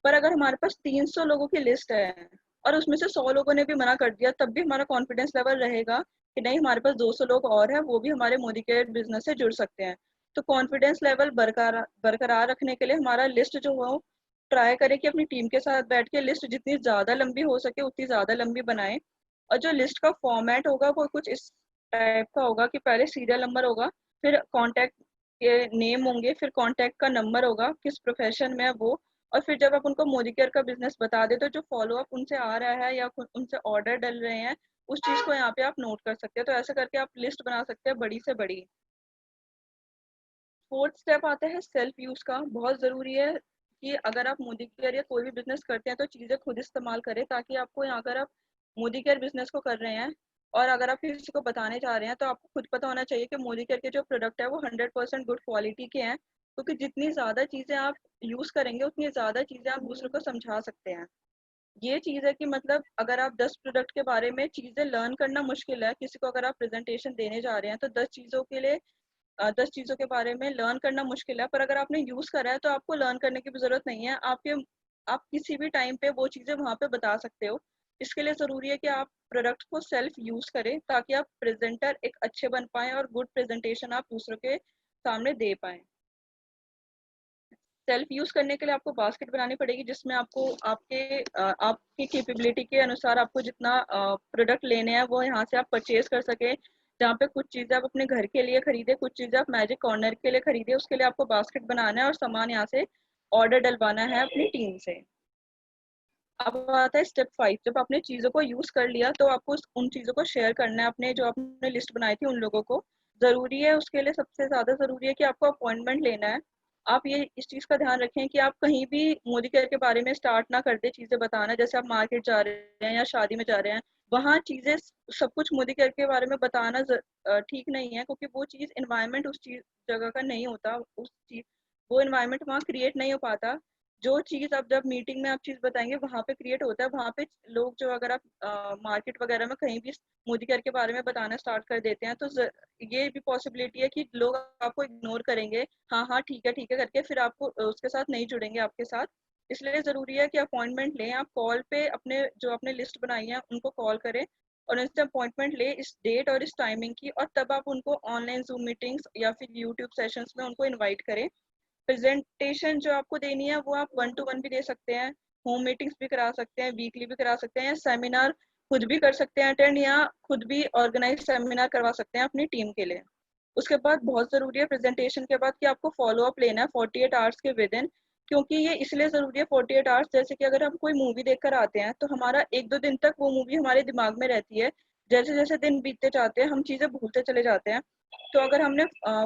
पर अगर हमारे पास 300 लोगों की लिस्ट है और उसमें से 100 लोगों ने भी मना कर दिया, तब भी हमारा कॉन्फिडेंस लेवल रहेगा कि नहीं, हमारे पास 200 लोग और हैं, वो भी हमारे मोदी केयर बिजनेस से जुड़ सकते हैं। तो कॉन्फिडेंस लेवल बरकरार रखने के लिए हमारा लिस्ट जो हो, ट्राई करें कि अपनी टीम के साथ बैठ के लिस्ट जितनी ज्यादा लंबी हो सके उतनी ज्यादा लंबी बनाएं। और जो लिस्ट का फॉर्मेट होगा वो कुछ इस टाइप का होगा कि पहले सीरियल नंबर होगा, फिर कांटेक्ट के नेम होंगे, फिर कांटेक्ट का नंबर होगा, किस प्रोफेशन में है वो, और फिर जब आप उनको मोदी केयर का बिजनेस बता दे तो जो फॉलो अप उनसे आ रहा है या उनसे ऑर्डर डल रहे हैं उस चीज को यहाँ पे आप नोट कर सकते हैं। तो ऐसे करके आप लिस्ट बना सकते हैं बड़ी से बड़ी। 4th स्टेप आता है सेल्फ यूज का। बहुत जरूरी है कि अगर आप मोदी केयर या कोई भी बिजनेस करते हैं तो चीजें खुद इस्तेमाल करें, ताकि आपको यहाँ अगर आप मोदी केयर बिजनेस को कर रहे हैं और अगर आप किसी को बताने जा रहे हैं तो आपको खुद पता होना चाहिए कि मोदी केयर के जो प्रोडक्ट है वो 100% गुड क्वालिटी के हैं, क्योंकि जितनी ज्यादा चीजें आप यूज करेंगे उतनी ज्यादा चीजें आप दूसरों को समझा सकते हैं। ये चीज है कि मतलब अगर आप 10 प्रोडक्ट के बारे में चीजें लर्न करना मुश्किल है, किसी को अगर आप प्रेजेंटेशन देने जा रहे हैं तो 10 चीजों के लिए 10 चीजों के बारे में लर्न करना मुश्किल है, पर अगर आपने यूज करा है तो आपको लर्न करने की भी जरूरत नहीं है। आप किसी भी टाइम पे वो चीजें वहां पे बता सकते हो। इसके लिए जरूरी है कि आप प्रोडक्ट को सेल्फ यूज करें ताकि आप प्रेजेंटर एक अच्छे बन पाए और गुड प्रेजेंटेशन आप दूसरों के सामने दे पाए। सेल्फ यूज करने के लिए आपको बास्केट बनानी पड़ेगी जिसमें आपको आपकी कैपेबिलिटी के अनुसार आपको जितना प्रोडक्ट लेने हैं वो यहाँ से आप परचेज कर सके। जहाँ पे कुछ चीजें आप अपने घर के लिए खरीदे, कुछ चीजें आप मैजिक कॉर्नर के लिए खरीदे, उसके लिए आपको बास्केट बनाना है और सामान यहाँ से ऑर्डर डलवाना है अपनी टीम से। अब आता है स्टेप 5। जब आपने चीजों को यूज कर लिया तो आपको उन चीजों को शेयर करना है अपने जो आपने लिस्ट बनाई थी उन लोगों को। जरूरी है, उसके लिए सबसे ज्यादा जरूरी है कि आपको अपॉइंटमेंट लेना है। आप ये इस चीज का ध्यान रखें कि आप कहीं भी मोदी केयर के बारे में स्टार्ट ना कर दे चीजें बताना। जैसे आप मार्केट जा रहे हैं या शादी में जा रहे हैं, वहाँ चीजें सब कुछ मोदी केयर के बारे में बताना ठीक नहीं है, क्योंकि वो चीज एनवायरनमेंट उस चीज जगह का नहीं होता, वो एनवायरनमेंट वहाँ क्रिएट नहीं हो पाता। जो चीज आप जब मीटिंग में आप चीज बताएंगे वहां पे क्रिएट होता है। वहां पे लोग जो अगर आप मार्केट वगैरह में कहीं भी मोदी केयर के बारे में बताना स्टार्ट कर देते हैं तो ये भी पॉसिबिलिटी है कि लोग आपको इग्नोर करेंगे, हाँ हाँ ठीक है करके, फिर आपको उसके साथ नहीं जुड़ेंगे आपके साथ। इसलिए जरूरी है कि अपॉइंटमेंट लें। आप कॉल पे अपने जो आपने लिस्ट बनाई है उनको कॉल करें और उनसे अपॉइंटमेंट ले इस डेट और इस टाइमिंग की, और तब आप उनको ऑनलाइन जूम मीटिंग्स या फिर यूट्यूब सेशंस में उनको इनवाइट करें। प्रेजेंटेशन जो आपको देनी है वो आप 1 to 1 भी दे सकते हैं, होम मीटिंग्स भी करा सकते हैं, वीकली भी करा सकते हैं, या सेमिनार खुद भी कर सकते हैं अटेंड, या खुद भी ऑर्गेनाइज सेमिनार करवा सकते हैं अपनी टीम के लिए। उसके बाद बहुत जरूरी है प्रेजेंटेशन के बाद कि आपको फॉलो अप लेना है 48 आवर्स के विद इन। क्योंकि ये इसलिए जरूरी है 48 आवर्स, जैसे कि अगर हम कोई मूवी देखकर आते हैं तो हमारा 1-2 दिन तक वो मूवी हमारे दिमाग में रहती है। जैसे जैसे दिन बीतते जाते हैं हम चीजें भूलते चले जाते हैं। तो अगर हमने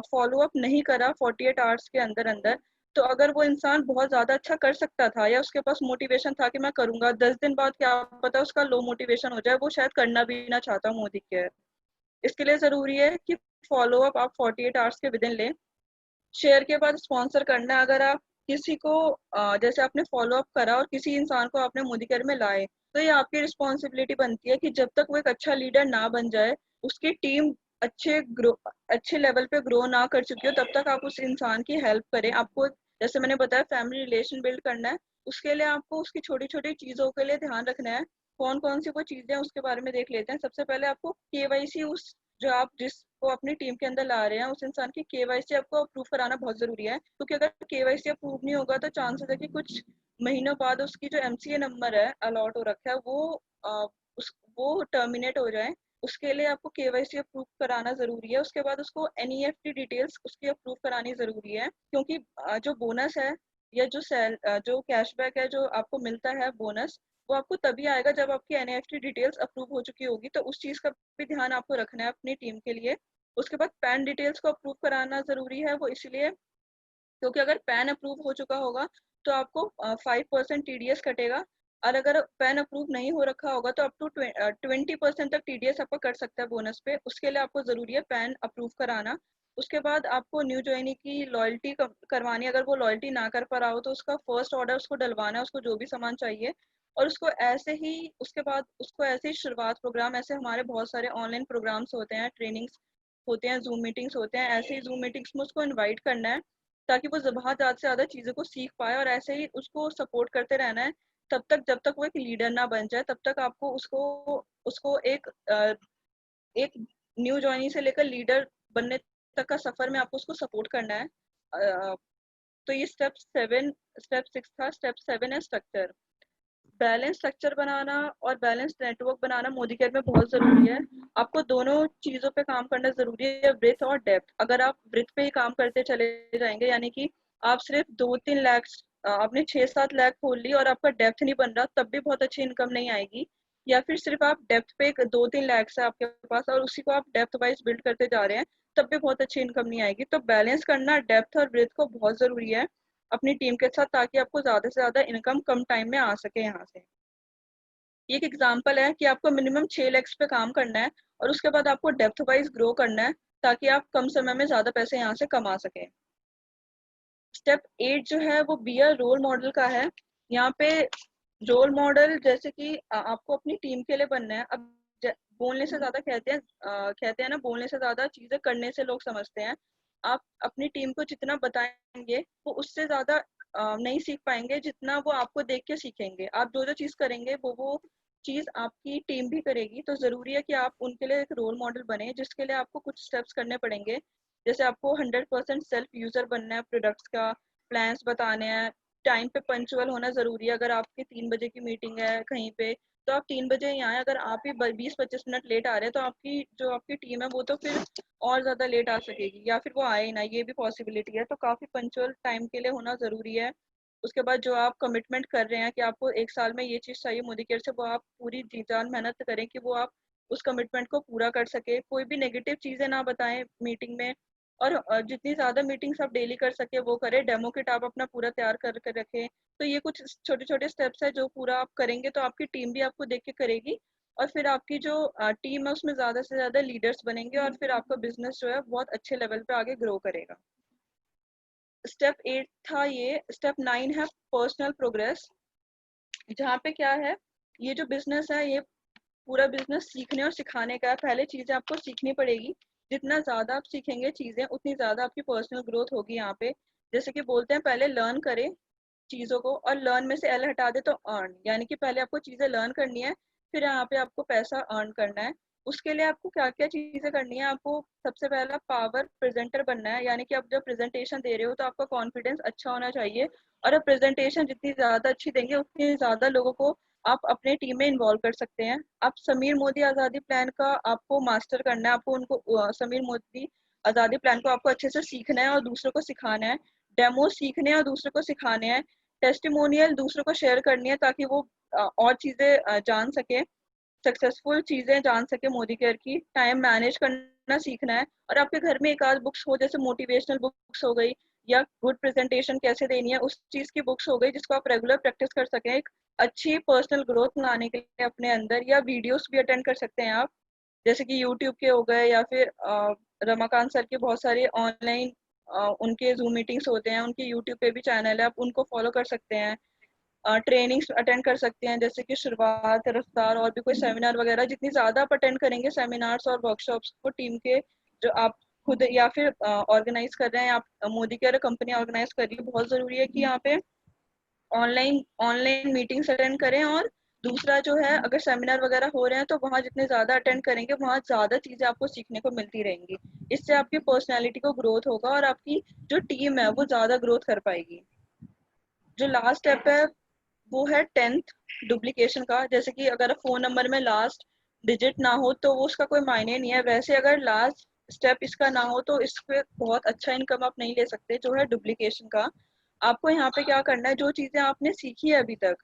फॉलो अप नहीं करा 48 आवर्स के अंदर अंदर, तो अगर वो इंसान बहुत ज्यादा अच्छा कर सकता था या उसके पास मोटिवेशन था कि मैं करूंगा, 10 दिन बाद क्या पता उसका लो मोटिवेशन हो जाए, वो शायद करना भी ना चाहता मोदी केयर। इसके लिए जरूरी है कि फॉलो अप आप 48 आवर्स के विद इन लें। शेयर के बाद स्पॉन्सर करना है। अगर आप किसी को जैसे आपने फॉलो अप करा और किसी इंसान को आपने मोदी केयर में लाए, तो ये आपकी रिस्पॉन्सिबिलिटी बनती है कि जब तक वो एक अच्छा लीडर ना बन जाए, उसकी टीम अच्छे लेवल पे ग्रो ना कर चुकी हो, तब तक आप उस इंसान की हेल्प करें। आपको जैसे मैंने बताया फैमिली रिलेशन बिल्ड करना है, उसके लिए आपको उसकी छोटी छोटी चीजों के लिए ध्यान रखना है। कौन कौन सी वो चीजें हैं उसके बारे में देख लेते हैं। सबसे पहले आपको केवाईसी, उस जो आप जिसको अपनी टीम के अंदर ला रहे हैं उस इंसान की केवाईसी आपको अप्रूव कराना बहुत जरूरी है। क्योंकि अगर केवाईसी अप्रूव नहीं होगा तो चांसेस है कि कुछ महीनों बाद उसकी जो एमसीए नंबर है अलॉट हो रखा है वो टर्मिनेट हो जाए। उसके लिए आपको केवाईसी अप्रूव कराना जरूरी है। उसके बाद उसको एनईएफटी डिटेल्स उसकी अप्रूव करानी जरूरी है, क्योंकि जो बोनस है या जो कैशबैक है जो आपको मिलता है बोनस, वो आपको तभी आएगा जब आपकी एनईएफटी डिटेल्स अप्रूव हो चुकी होगी। तो उस चीज का भी ध्यान आपको रखना है अपनी टीम के लिए। उसके बाद पैन डिटेल्स को अप्रूव कराना जरूरी है, वो इसलिए क्योंकि अगर पैन अप्रूव हो चुका होगा तो आपको 5% TDS कटेगा, और अगर पैन अप्रूव नहीं हो रखा होगा तो अप टू 20% तक TDS आपका कट सकता है बोनस पे। उसके लिए आपको ज़रूरी है पैन अप्रूव कराना। उसके बाद आपको न्यू ज्वाइनी की लॉयल्टी करवानी है। अगर वो लॉयल्टी ना कर पा रहा हो तो उसका फर्स्ट ऑर्डर उसको डलवाना है, उसको जो भी सामान चाहिए। और उसको ऐसे ही, उसके बाद उसको ऐसे ही शुरुआत प्रोग्राम, ऐसे हमारे बहुत सारे ऑनलाइन प्रोग्राम्स होते हैं, ट्रेनिंग्स होते हैं, जूम मीटिंग्स होते हैं, ऐसे ही जूम मीटिंग्स में उसको इन्वाइट करना है ताकि वो ज़्यादा से ज़्यादा चीज़ों को सीख पाए। और ऐसे ही उसको सपोर्ट करते रहना है तब तक जब तक वो एक लीडर ना बन जाए। तब तक आपको उसको उसको एक न्यू ज्वाइनी से लेकर लीडर बनने तक का सफर में आपको उसको सपोर्ट करना है। तो ये स्टेप 6 था। स्टेप 7 है स्ट्रक्चर। बैलेंस स्ट्रक्चर बनाना और बैलेंस नेटवर्क बनाना मोदी केयर में बहुत जरूरी है। आपको दोनों चीजों पे काम करना जरूरी है, ब्रेथ और डेप्थ। अगर आप ब्रेथ पे ही काम करते चले जाएंगे, यानी कि आप सिर्फ 2-3 लाख, आपने 6-7 लाख खोल ली और आपका डेप्थ नहीं बन रहा, तब भी बहुत अच्छी इनकम नहीं आएगी। या फिर सिर्फ आप डेप्थ पे 2-3 लाख है आपके पास और उसी को आप डेप्थ वाइज बिल्ड करते जा रहे हैं, तब भी बहुत अच्छी इनकम नहीं आएगी। तो बैलेंस करना डेप्थ और ब्रेथ को बहुत जरूरी है अपनी टीम के साथ, ताकि आपको ज्यादा से ज्यादा इनकम कम टाइम में आ सके यहाँ से। एक एग्जांपल है कि आपको मिनिमम 6 लाख पे काम करना है और उसके बाद आपको डेप्थ वाइज ग्रो करना है ताकि आप कम समय में ज्यादा पैसे यहाँ से कमा सकें। स्टेप 8 जो है वो बी अ रोल मॉडल का है। यहाँ पे रोल मॉडल जैसे कि आपको अपनी टीम के लिए बनना है। अब बोलने से ज्यादा कहते हैं ना, बोलने से ज्यादा चीजें करने से लोग समझते हैं। आप अपनी टीम को जितना बताएंगे वो उससे ज्यादा नहीं सीख पाएंगे जितना वो आपको देख के सीखेंगे। आप जो जो चीज करेंगे वो चीज आपकी टीम भी करेगी। तो जरूरी है कि आप उनके लिए एक रोल मॉडल बने, जिसके लिए आपको कुछ स्टेप्स करने पड़ेंगे। जैसे आपको 100% सेल्फ यूजर बनना है, प्रोडक्ट्स का प्लान्स बताने हैं, टाइम पे पंचुअल होना जरूरी है। अगर आपकी 3 बजे की मीटिंग है कहीं पे तो आप 3 बजे ही आए। अगर आप ही 20-25 मिनट लेट आ रहे हैं तो आपकी टीम है वो तो फिर और ज्यादा लेट आ सकेगी, या फिर वो आए ही ना, ये भी पॉसिबिलिटी है। तो काफी पंचुअल टाइम के लिए होना जरूरी है। उसके बाद जो आप कमिटमेंट कर रहे हैं कि आपको 1 साल में ये चीज चाहिए मोदी केयर से, वो आप पूरी जी जान मेहनत करें कि वो आप उस कमिटमेंट को पूरा कर सके। कोई भी नेगेटिव चीजें ना बताएं मीटिंग में, और जितनी ज्यादा मीटिंग्स आप डेली कर सके वो करें। डेमो किट आप अपना पूरा तैयार कर रखें। तो ये कुछ छोटे छोटे स्टेप्स है जो पूरा आप करेंगे तो आपकी टीम भी आपको देख के करेगी, और फिर आपकी जो टीम है उसमें ज्यादा से ज्यादा लीडर्स बनेंगे और फिर आपका बिजनेस जो है बहुत अच्छे लेवल पे आगे ग्रो करेगा। स्टेप 8 था ये। स्टेप 9 है पर्सनल प्रोग्रेस। जहाँ पे क्या है, ये जो बिजनेस है ये पूरा बिजनेस सीखने और सिखाने का है। पहले चीजें आपको सीखनी पड़ेगी। जितना ज्यादा आप सीखेंगे चीजें उतनी ज्यादा आपकी पर्सनल ग्रोथ होगी। यहाँ पे जैसे कि बोलते हैं पहले लर्न करें चीजों को, और लर्न में से एल हटा दे तो अर्न, यानी कि पहले आपको चीजें लर्न करनी है फिर यहाँ पे आपको पैसा अर्न करना है। उसके लिए आपको क्या क्या चीजें करनी है, आपको सबसे पहला पावर प्रेजेंटर बनना है। यानी कि आप जब प्रेजेंटेशन दे रहे हो तो आपका कॉन्फिडेंस अच्छा होना चाहिए, और अब प्रेजेंटेशन जितनी ज्यादा अच्छी देंगे उतनी ज्यादा लोगों को आप अपने टीम में इन्वॉल्व कर सकते हैं। आप समीर मोदी आज़ादी प्लान का आपको मास्टर करना है। आपको उनको समीर मोदी आज़ादी प्लान को आपको अच्छे से सीखना है और दूसरों को सिखाना है। डेमो सीखने और दूसरों को सिखाने हैं। टेस्टिमोनियल दूसरों को शेयर करनी है ताकि वो और चीज़ें जान सके, सक्सेसफुल चीज़ें जान सके मोदी केयर की। टाइम मैनेज करना सीखना है, और आपके घर में एक आध बुक्स हो, जैसे मोटिवेशनल बुक्स हो गई या गुड प्रेजेंटेशन कैसे देनी है उस चीज़ की बुक्स हो गई, जिसको आप रेगुलर प्रैक्टिस कर सकें एक अच्छी पर्सनल ग्रोथ लाने के लिए अपने अंदर। या वीडियोस भी अटेंड कर सकते हैं आप, जैसे कि यूट्यूब के हो गए, या फिर रमाकांत सर के बहुत सारे ऑनलाइन उनके जूम मीटिंग्स होते हैं, उनके यूट्यूब पे भी चैनल है, आप उनको फॉलो कर सकते हैं। ट्रेनिंग्स अटेंड कर सकते हैं जैसे कि शुरुआत, रफ्तार, और भी कोई सेमिनार वगैरह। जितनी ज़्यादा आप अटेंड करेंगे सेमिनार्स और वर्कशॉप्स को टीम के, जो आप खुद या फिर ऑर्गेनाइज कर रहे हैं, आप मोदी केयर कंपनी ऑर्गेनाइज कर रही है, बहुत ज़रूरी है कि यहाँ पे ऑनलाइन ऑनलाइन मीटिंग्स अटेंड करें। और दूसरा जो है, अगर सेमिनार वगैरह हो रहे हैं तो वहाँ जितने ज़्यादा अटेंड करेंगे वहाँ ज़्यादा चीज़ें आपको सीखने को मिलती रहेंगी। इससे आपकी पर्सनैलिटी को ग्रोथ होगा और आपकी जो टीम है वो ज़्यादा ग्रोथ कर पाएगी। जो लास्ट स्टेप है वो है 10th डुप्लीकेशन का। जैसे कि अगर फ़ोन नंबर में लास्ट डिजिट ना हो तो वो उसका कोई मायने नहीं है। वैसे अगर लास्ट स्टेप इसका ना हो तो इस पे बहुत अच्छा इनकम आप नहीं ले सकते, जो है डुप्लीकेशन का। आपको यहाँ पे क्या करना है, जो चीज़ें आपने सीखी है अभी तक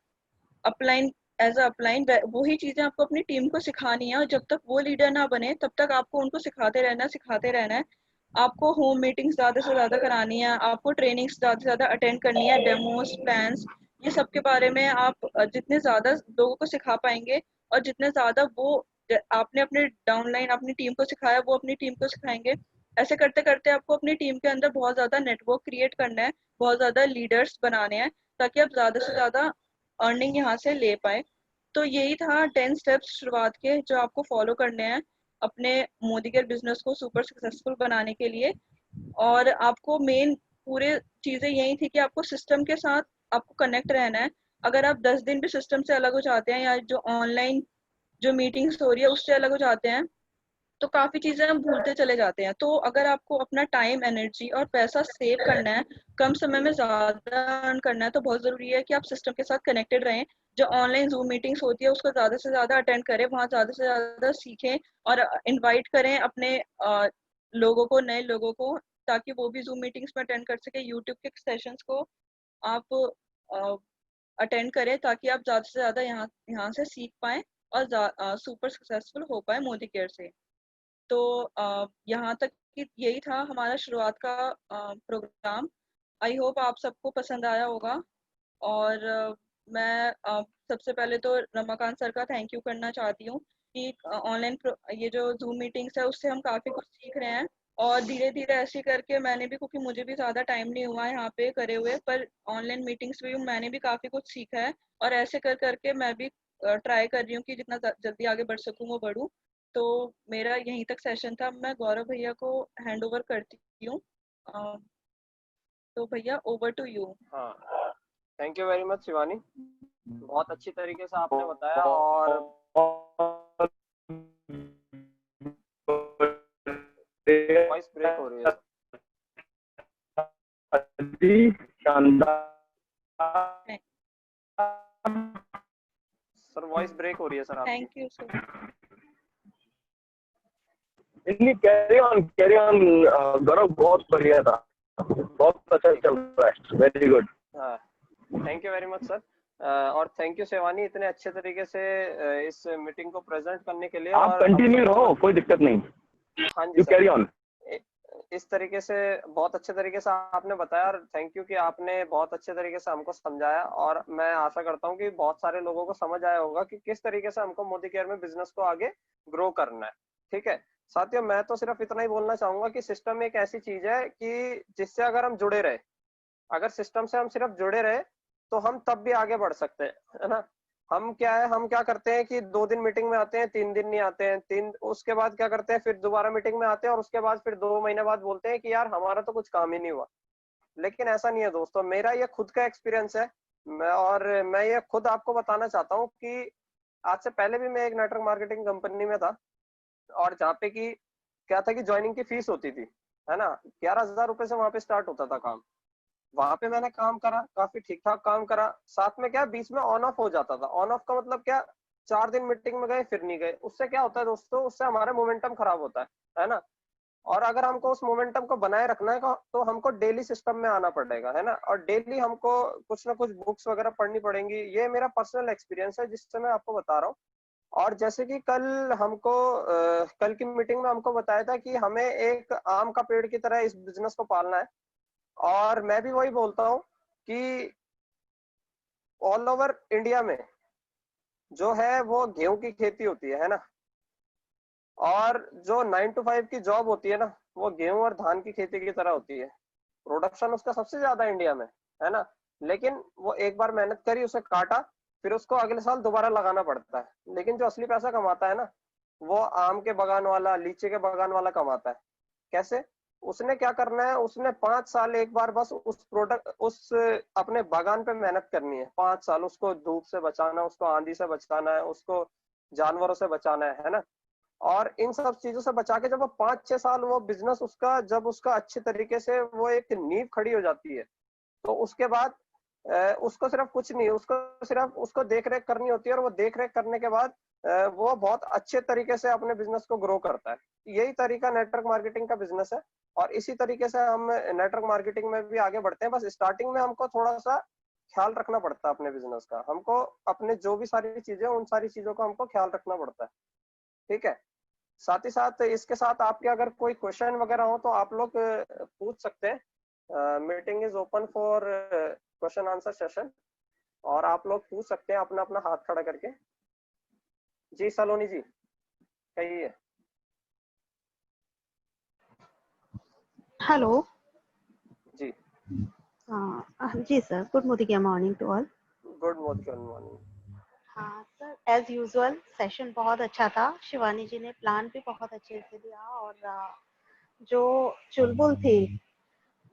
अपलाइन एज अपलाइन, वही चीज़ें आपको अपनी टीम को सिखानी है। और जब तक वो लीडर ना बने तब तक आपको उनको सिखाते रहना है। आपको होम मीटिंग्स ज़्यादा से ज़्यादा करानी है, आपको ट्रेनिंग्स ज़्यादा से ज़्यादा अटेंड करनी है, डेमोस, प्लान्स, ये सब के बारे में आप जितने ज़्यादा लोगों को सिखा पाएंगे और जितने ज़्यादा वो आपने अपने डाउनलाइन अपनी टीम को सिखाया वो अपनी टीम को सिखाएंगे, ऐसे करते करते आपको अपनी टीम के अंदर बहुत ज़्यादा नेटवर्क क्रिएट करना है, बहुत ज़्यादा लीडर्स बनाने हैं ताकि आप ज़्यादा से ज़्यादा अर्निंग यहाँ से ले पाए। तो यही था 10 स्टेप्स शुरुआत के जो आपको फॉलो करने हैं अपने मोदी केयर बिजनेस को सुपर सक्सेसफुल बनाने के लिए। और आपको मेन पूरे चीजें यही थी कि आपको सिस्टम के साथ आपको कनेक्ट रहना है। अगर आप 10 दिन भी सिस्टम से अलग हो जाते हैं या जो ऑनलाइन जो मीटिंग्स हो रही है उससे अलग हो जाते हैं तो काफी चीजें हम भूलते चले जाते हैं। तो अगर आपको अपना टाइम, एनर्जी और पैसा सेव करना है, कम समय में ज्यादा अर्न करना है, तो बहुत जरूरी है कि आप सिस्टम के साथ कनेक्टेड रहें। जो ऑनलाइन जूम मीटिंग्स होती है उसको ज्यादा से ज्यादा अटेंड करें, वहाँ ज्यादा से ज्यादा सीखें और इनवाइट करें अपने लोगों को, नए लोगों को, ताकि वो भी जूम मीटिंग्स में अटेंड कर सके। यूट्यूब के सेशंस को आप अटेंड करें ताकि आप ज़्यादा से ज़्यादा यहाँ से सीख पाएँ और सुपर सक्सेसफुल हो पाए मोदी केयर से। तो यहाँ तक कि यही था हमारा शुरुआत का प्रोग्राम। आई होप आप सबको पसंद आया होगा। और मैं सबसे पहले तो रमाकांत सर का थैंक यू करना चाहती हूँ कि ऑनलाइन ये जो जूम मीटिंग्स है उससे हम काफ़ी कुछ सीख रहे हैं। और धीरे धीरे ऐसे करके मैंने भी, क्योंकि मुझे भी ज़्यादा टाइम नहीं हुआ है यहाँ पे करे हुए, पर ऑनलाइन मीटिंग्स भी मैंने भी काफ़ी कुछ सीखा है। और ऐसे कर करके मैं भी ट्राई कर रही हूँ कि जितना जल्दी आगे बढ़ सकूँ वो बढ़ूँ। तो मेरा यहीं तक सेशन था। मैं गौरव भैया को हैंड ओवर करती हूँ। तो भैया ओवर टू यू। हाँ, thank you very much Shivani, बहुत अच्छी तरीके से आपने बताया। और वॉइस ब्रेक हो रही है सर, वॉइस ब्रेक हो रही है सर आपकी। Thank you sir. Carry on Gaurav, बहुत बढ़िया था, बहुत अच्छा चल रहा है, वेरी गुड। हाँ, thank you very much sir. और थैंक यू शिवानी इतने अच्छे तरीके से इस मीटिंग को प्रेजेंट करने के लिए। आप कंटिन्यू रहो, कोई दिक्कत नहीं। हाँ जी यू सर, कैरी ऑन। इस तरीके से बहुत अच्छे तरीके से आपने बताया और थैंक यू कि आपने बहुत अच्छे तरीके से हमको समझाया। और मैं आशा करता हूँ कि बहुत सारे लोगों को समझ आया होगा कि किस तरीके से हमको मोदी केयर में बिजनेस को आगे ग्रो करना है। ठीक है साथियों, मैं तो सिर्फ इतना ही बोलना चाहूंगा कि सिस्टम एक ऐसी चीज है कि जिससे अगर हम जुड़े रहे, अगर सिस्टम से हम सिर्फ जुड़े रहे तो हम तब भी आगे बढ़ सकते हैं, है ना। हम क्या करते हैं कि 2 दिन मीटिंग में आते हैं, 3 दिन नहीं आते हैं, उसके बाद क्या करते हैं, फिर दोबारा मीटिंग में आते हैं और उसके बाद फिर 2 महीने बाद बोलते हैं कि यार हमारा तो कुछ काम ही नहीं हुआ। लेकिन ऐसा नहीं है दोस्तों, मेरा ये खुद का एक्सपीरियंस है। मैं ये खुद आपको बताना चाहता हूँ कि आज से पहले भी मैं एक नेटवर्क मार्केटिंग कंपनी में था, और जहाँ पे कि क्या था कि ज्वाइनिंग की फीस होती थी, है ना, 11,000 रुपए से वहां पे स्टार्ट होता था काम। वहां पे मैंने काम करा, काफी ठीक ठाक काम करा। साथ में क्या, बीच में ऑन ऑफ हो जाता था। ऑन ऑफ का मतलब क्या, 4 दिन मीटिंग में गए फिर नहीं गए। उससे क्या होता है दोस्तों, उससे हमारा मोमेंटम खराब होता है ना। और अगर हमको उस मोमेंटम को बनाए रखना है तो हमको डेली सिस्टम में आना पड़ेगा, है ना। और डेली हमको कुछ ना कुछ बुक्स वगैरह पढ़नी पड़ेंगी। ये मेरा पर्सनल एक्सपीरियंस है जिससे मैं आपको बता रहा हूँ। और जैसे कि कल की मीटिंग में हमको बताया था कि हमें एक आम का पेड़ की तरह इस बिजनेस को पालना है। और मैं भी वही बोलता हूँ कि ऑल ओवर इंडिया में जो है वो गेहूं की खेती होती है ना। और जो 9 to 5 की जॉब होती है ना, वो गेहूं और धान की खेती की तरह होती है। प्रोडक्शन उसका सबसे ज्यादा इंडिया में, है ना। लेकिन वो एक बार मेहनत करी, उसे काटा, फिर उसको अगले साल दोबारा लगाना पड़ता है। लेकिन जो असली पैसा कमाता है ना, वो आम के बगान वाला, लीची के बगान वाला कमाता है। कैसे? उसने क्या करना है, उसने 5 साल एक बार बस उस अपने बागान पे मेहनत करनी है। 5 साल उसको धूप से बचाना, उसको आंधी से बचाना है, उसको जानवरों से बचाना है ना। और इन सब चीजों से बचा के जब वो 5-6 साल वो बिजनेस उसका, जब उसका अच्छे तरीके से वो एक नींव खड़ी हो जाती है, तो उसके बाद उसको सिर्फ कुछ नहीं, उसको सिर्फ उसको देख रेख करनी होती है। और वो देख रेख करने के बाद वो बहुत अच्छे तरीके से अपने बिजनेस को ग्रो करता है। यही तरीका नेटवर्क मार्केटिंग का बिजनेस है। और इसी तरीके से हम नेटवर्क मार्केटिंग में भी आगे बढ़ते हैं। बस स्टार्टिंग में हमको थोड़ा सा ख्याल रखना पड़ता है अपने बिजनेस का। हमको अपने जो भी सारी चीजें, उन सारी चीजों का हमको ख्याल रखना पड़ता है। ठीक है, साथ ही साथ इसके साथ आपके अगर कोई क्वेश्चन वगैरह हो तो आप लोग पूछ सकते हैं। Meeting is open for question answer session, और आप लोग पूछ सकते हैं अपना अपना हाथ खड़ा करके। जी सलोनी जी कहिए। हेलो जी जी sir, good morning to all. Good morning. हाँ सर, एज यूजुअल सेशन बहुत अच्छा था। शिवानी जी ने प्लान भी बहुत अच्छे से दिया, और जो चुलबुल थी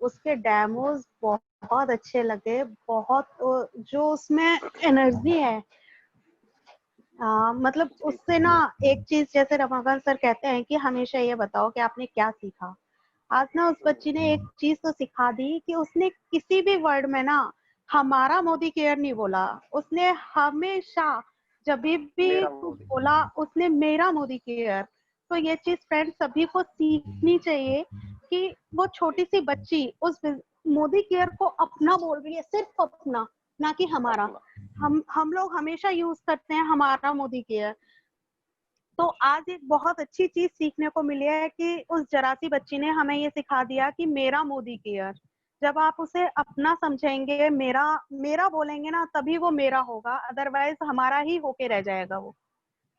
उसके डेमोज बहुत अच्छे लगे। बहुत जो उसमें एनर्जी है, मतलब उससे ना एक चीज, जैसे रमाकांत सर कहते हैं कि हमेशा ये बताओ कि आपने क्या सीखा। आज ना उस बच्ची ने एक चीज तो सिखा दी कि उसने किसी भी वर्ड में ना हमारा मोदी केयर नहीं बोला। उसने हमेशा जब भी कुछ बोला उसने मेरा मोदी केयर। तो ये चीज फ्रेंड्स सभी को सीखनी चाहिए कि वो छोटी सी बच्ची उस मोदी केयर को अपना बोल रही है, सिर्फ अपना, ना कि हमारा। हम लोग हमेशा यूज करते हैं हमारा मोदी केयर। तो आज एक बहुत अच्छी चीज सीखने को मिली है कि उस जरा सी बच्ची ने हमें ये सिखा दिया कि मेरा मोदी केयर। जब आप उसे अपना समझेंगे, मेरा मेरा बोलेंगे ना, तभी वो मेरा होगा, अदरवाइज हमारा ही होके रह जाएगा। वो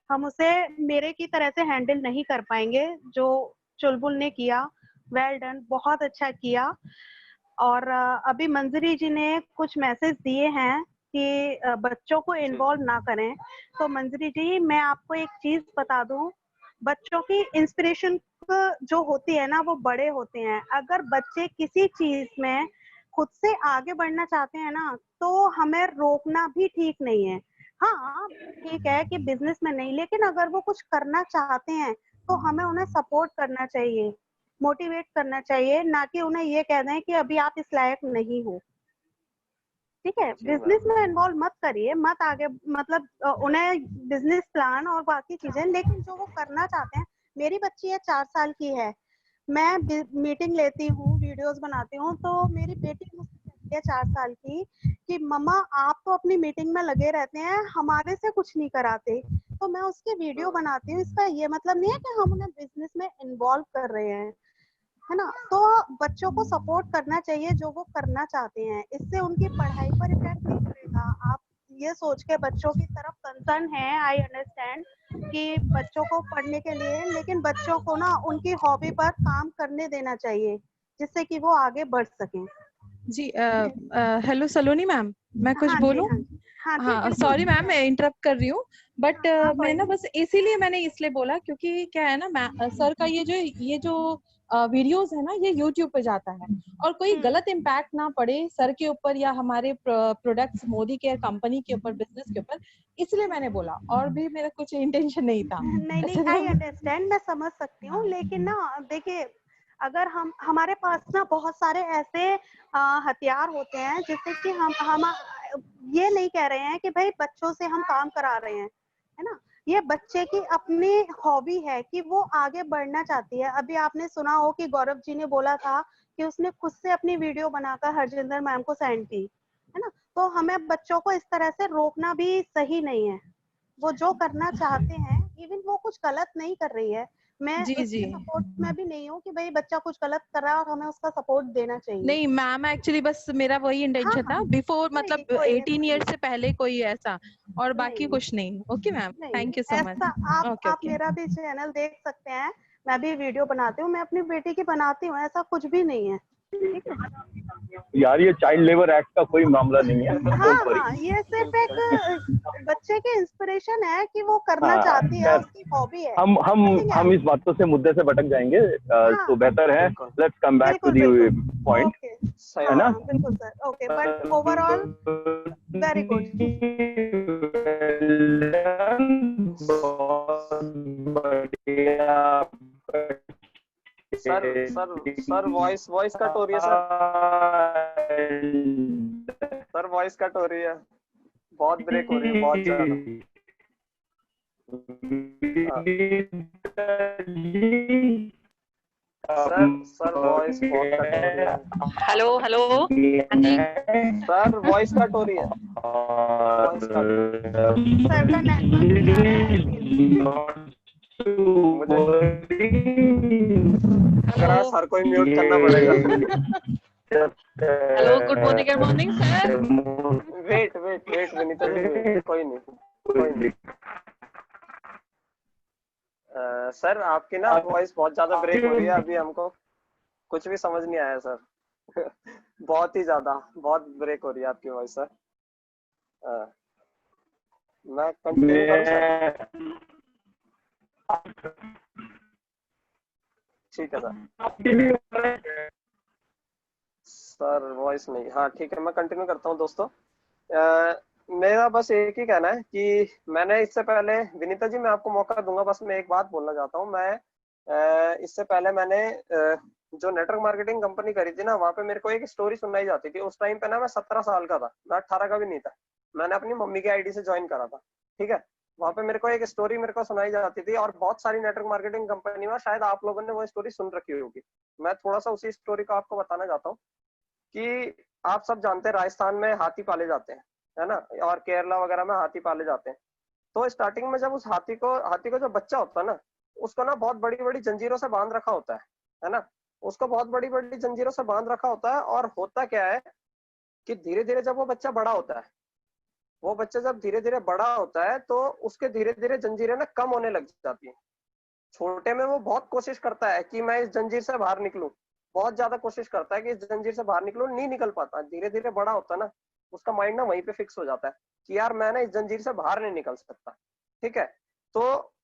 हम उसे मेरे की तरह से हैंडल नहीं कर पाएंगे। जो चुलबुल ने किया, वेल डन, बहुत अच्छा किया। और अभी मंजरी जी ने कुछ मैसेज दिए हैं कि बच्चों को इन्वॉल्व ना करें। तो मंजरी जी, मैं आपको एक चीज बता दूं, बच्चों की इंस्पिरेशन जो होती है ना, वो बड़े होते हैं। अगर बच्चे किसी चीज में खुद से आगे बढ़ना चाहते हैं ना, तो हमें रोकना भी ठीक नहीं है। हाँ ठीक है कि बिजनेस में नहीं, लेकिन अगर वो कुछ करना चाहते हैं तो हमें उन्हें सपोर्ट करना चाहिए, मोटिवेट करना चाहिए, ना कि उन्हें ये कह दें कि अभी आप इस लायक नहीं हो। ठीक है, बिजनेस में इन्वॉल्व मत करिए, मत आगे, मतलब उन्हें बिजनेस प्लान और बाकी चीजें, लेकिन जो वो करना चाहते हैं। मेरी बच्ची है 4 साल की है, मैं मीटिंग लेती हूँ, वीडियोस बनाती हूँ, तो मेरी बेटी मुझसे कहती है 4 साल की कि मम्मा आप तो अपनी मीटिंग में लगे रहते हैं, हमारे से कुछ नहीं कराते। तो मैं उसकी वीडियो बनाती हूँ। इसका ये मतलब नहीं है कि हम उन्हें बिजनेस में इन्वॉल्व कर रहे हैं, है ना। तो बच्चों को सपोर्ट करना चाहिए जो वो करना चाहते हैं। इससे उनकी पढ़ाई पर इफेक्ट नहीं पड़ेगा। आप ये सोच के बच्चों की तरफ कंसर्न है, आई अंडरस्टैंड कि बच्चों को पढ़ने के लिए, लेकिन बच्चों को ना उनकी हॉबी पर काम करने देना चाहिए, जिससे कि वो आगे बढ़ सकें। जी हेलो सलोनी मैम, मैं कुछ बोलूं? हाँ सॉरी मैम, मैं इंटरप्ट कर रही हूँ, बट मैं ना बस इसीलिए मैंने इसलिए बोला क्योंकि क्या है ना, सर का ये जो वीडियोस है ना, ये यूट्यूब पे जाता है, और कोई गलत इम्पैक्ट ना पड़े सर के ऊपर या हमारे प्रोडक्ट्स मोदी केयर कंपनी के ऊपर, बिजनेस के ऊपर, इसलिए मैंने बोला, और भी मेरा कुछ इंटेंशन नहीं था। नहीं, आई अंडरस्टैंड, मैं समझ सकती हूँ, लेकिन ना देखिए, अगर हमारे पास ना बहुत सारे ऐसे हथियार होते हैं जिससे कि हम ये नहीं कह रहे हैं कि भाई बच्चों से हम काम करा रहे हैं, है ना। ये बच्चे की अपनी हॉबी है कि वो आगे बढ़ना चाहती है। अभी आपने सुना हो कि गौरव जी ने बोला था कि उसने खुद से अपनी वीडियो बनाकर हरजिंदर मैम को सेंड की, है ना। तो हमें बच्चों को इस तरह से रोकना भी सही नहीं है। वो जो करना चाहते हैं, इवन वो कुछ गलत नहीं कर रही है, मैं जी उसके सपोर्ट में भी नहीं हूँ कि भाई बच्चा कुछ गलत कर रहा है और हमें उसका सपोर्ट देना चाहिए। नहीं मैम, एक्चुअली बस मेरा वही इंटेंशन था, बिफोर मतलब 18 ईयर्स से पहले कोई ऐसा, और बाकी कुछ नहीं। Okay ma'am, thank you so much. आप मेरा भी चैनल देख सकते हैं, मैं भी वीडियो बनाती हूँ, मैं अपनी बेटी की बनाती हूँ, ऐसा कुछ भी नहीं है। ठीक है यार, ये चाइल्ड लेबर एक्ट का कोई मामला नहीं है। हाँ, ये सिर्फ एक बच्चे की इंस्पिरेशन है कि वो करना चाहती है, उसकी हॉबी है। हम इस बातों से, मुद्दे से भटक जाएंगे, तो बेहतर है let's come back to the point, है ना। बिल्कुल sir, okay, but overall very good. Sir voice cut हो रही है सर वॉइस कट हो रही है, बहुत ब्रेक हो रही है, बहुत ज्यादा। सर वॉइस बहुत कट हो रही है। हेलो सर वॉइस कट हो रही है, सर का नेटवर्क अगर सर को ही म्यूट करना पड़ेगा। Hello, good morning sir. Wait Vinita ji, wait, कोई नहीं। सर आपकी ना वॉइस बहुत ज्यादा ब्रेक हो रही है, अभी हमको कुछ भी समझ नहीं आया सर। बहुत ब्रेक हो रही है आपकी वॉइस सर। मैं कंटिन्यू करूं सर? ठीक है सर वॉइस नहीं, हाँ ठीक है, मैं कंटिन्यू करता हूँ दोस्तों। मेरा बस एक ही कहना है कि मैंने इससे पहले, विनीता जी मैं आपको मौका दूंगा, बस मैं एक बात बोलना चाहता हूँ। मैं इससे पहले मैंने जो नेटवर्क मार्केटिंग कंपनी करी थी ना, वहाँ पे मेरे को एक स्टोरी सुनाई जाती थी। उस टाइम पे ना मैं 17 साल का था, मैं 18 का भी नहीं था। मैंने अपनी मम्मी की आईडी से ज्वाइन करा था, ठीक है। वहाँ पे मेरे को एक स्टोरी मेरे को सुनाई जाती थी, और बहुत सारी नेटवर्क मार्केटिंग कंपनी में शायद आप लोगों ने वो स्टोरी सुन रखी होगी। मैं थोड़ा सा उसी स्टोरी को आपको बताना चाहता हूँ कि आप सब जानते हैं राजस्थान में हाथी पाले जाते हैं, है ना, और केरला वगैरह में हाथी पाले जाते हैं। तो स्टार्टिंग में जब उस हाथी को जो बच्चा होता है ना, उसको ना बहुत बड़ी बड़ी जंजीरों से बांध रखा होता है ना, उसको बहुत बड़ी बड़ी जंजीरों से बांध रखा होता है। और होता क्या है कि धीरे धीरे जब वो बच्चा बड़ा होता है, वो बच्चा जब धीरे धीरे बड़ा होता है तो उसके धीरे धीरे जंजीरें ना कम होने लग जाती है। छोटे में वो बहुत कोशिश करता है कि मैं इस जंजीर से बाहर निकलूं, बहुत ज्यादा कोशिश करता है कि इस जंजीर से बाहर निकलूं, नहीं निकल पाता। धीरे धीरे बड़ा होता है ना, उसका माइंड ना वहीं पे फिक्स हो जाता है कि यार मैं ना इस जंजीर से बाहर नहीं निकल सकता, ठीक है। तो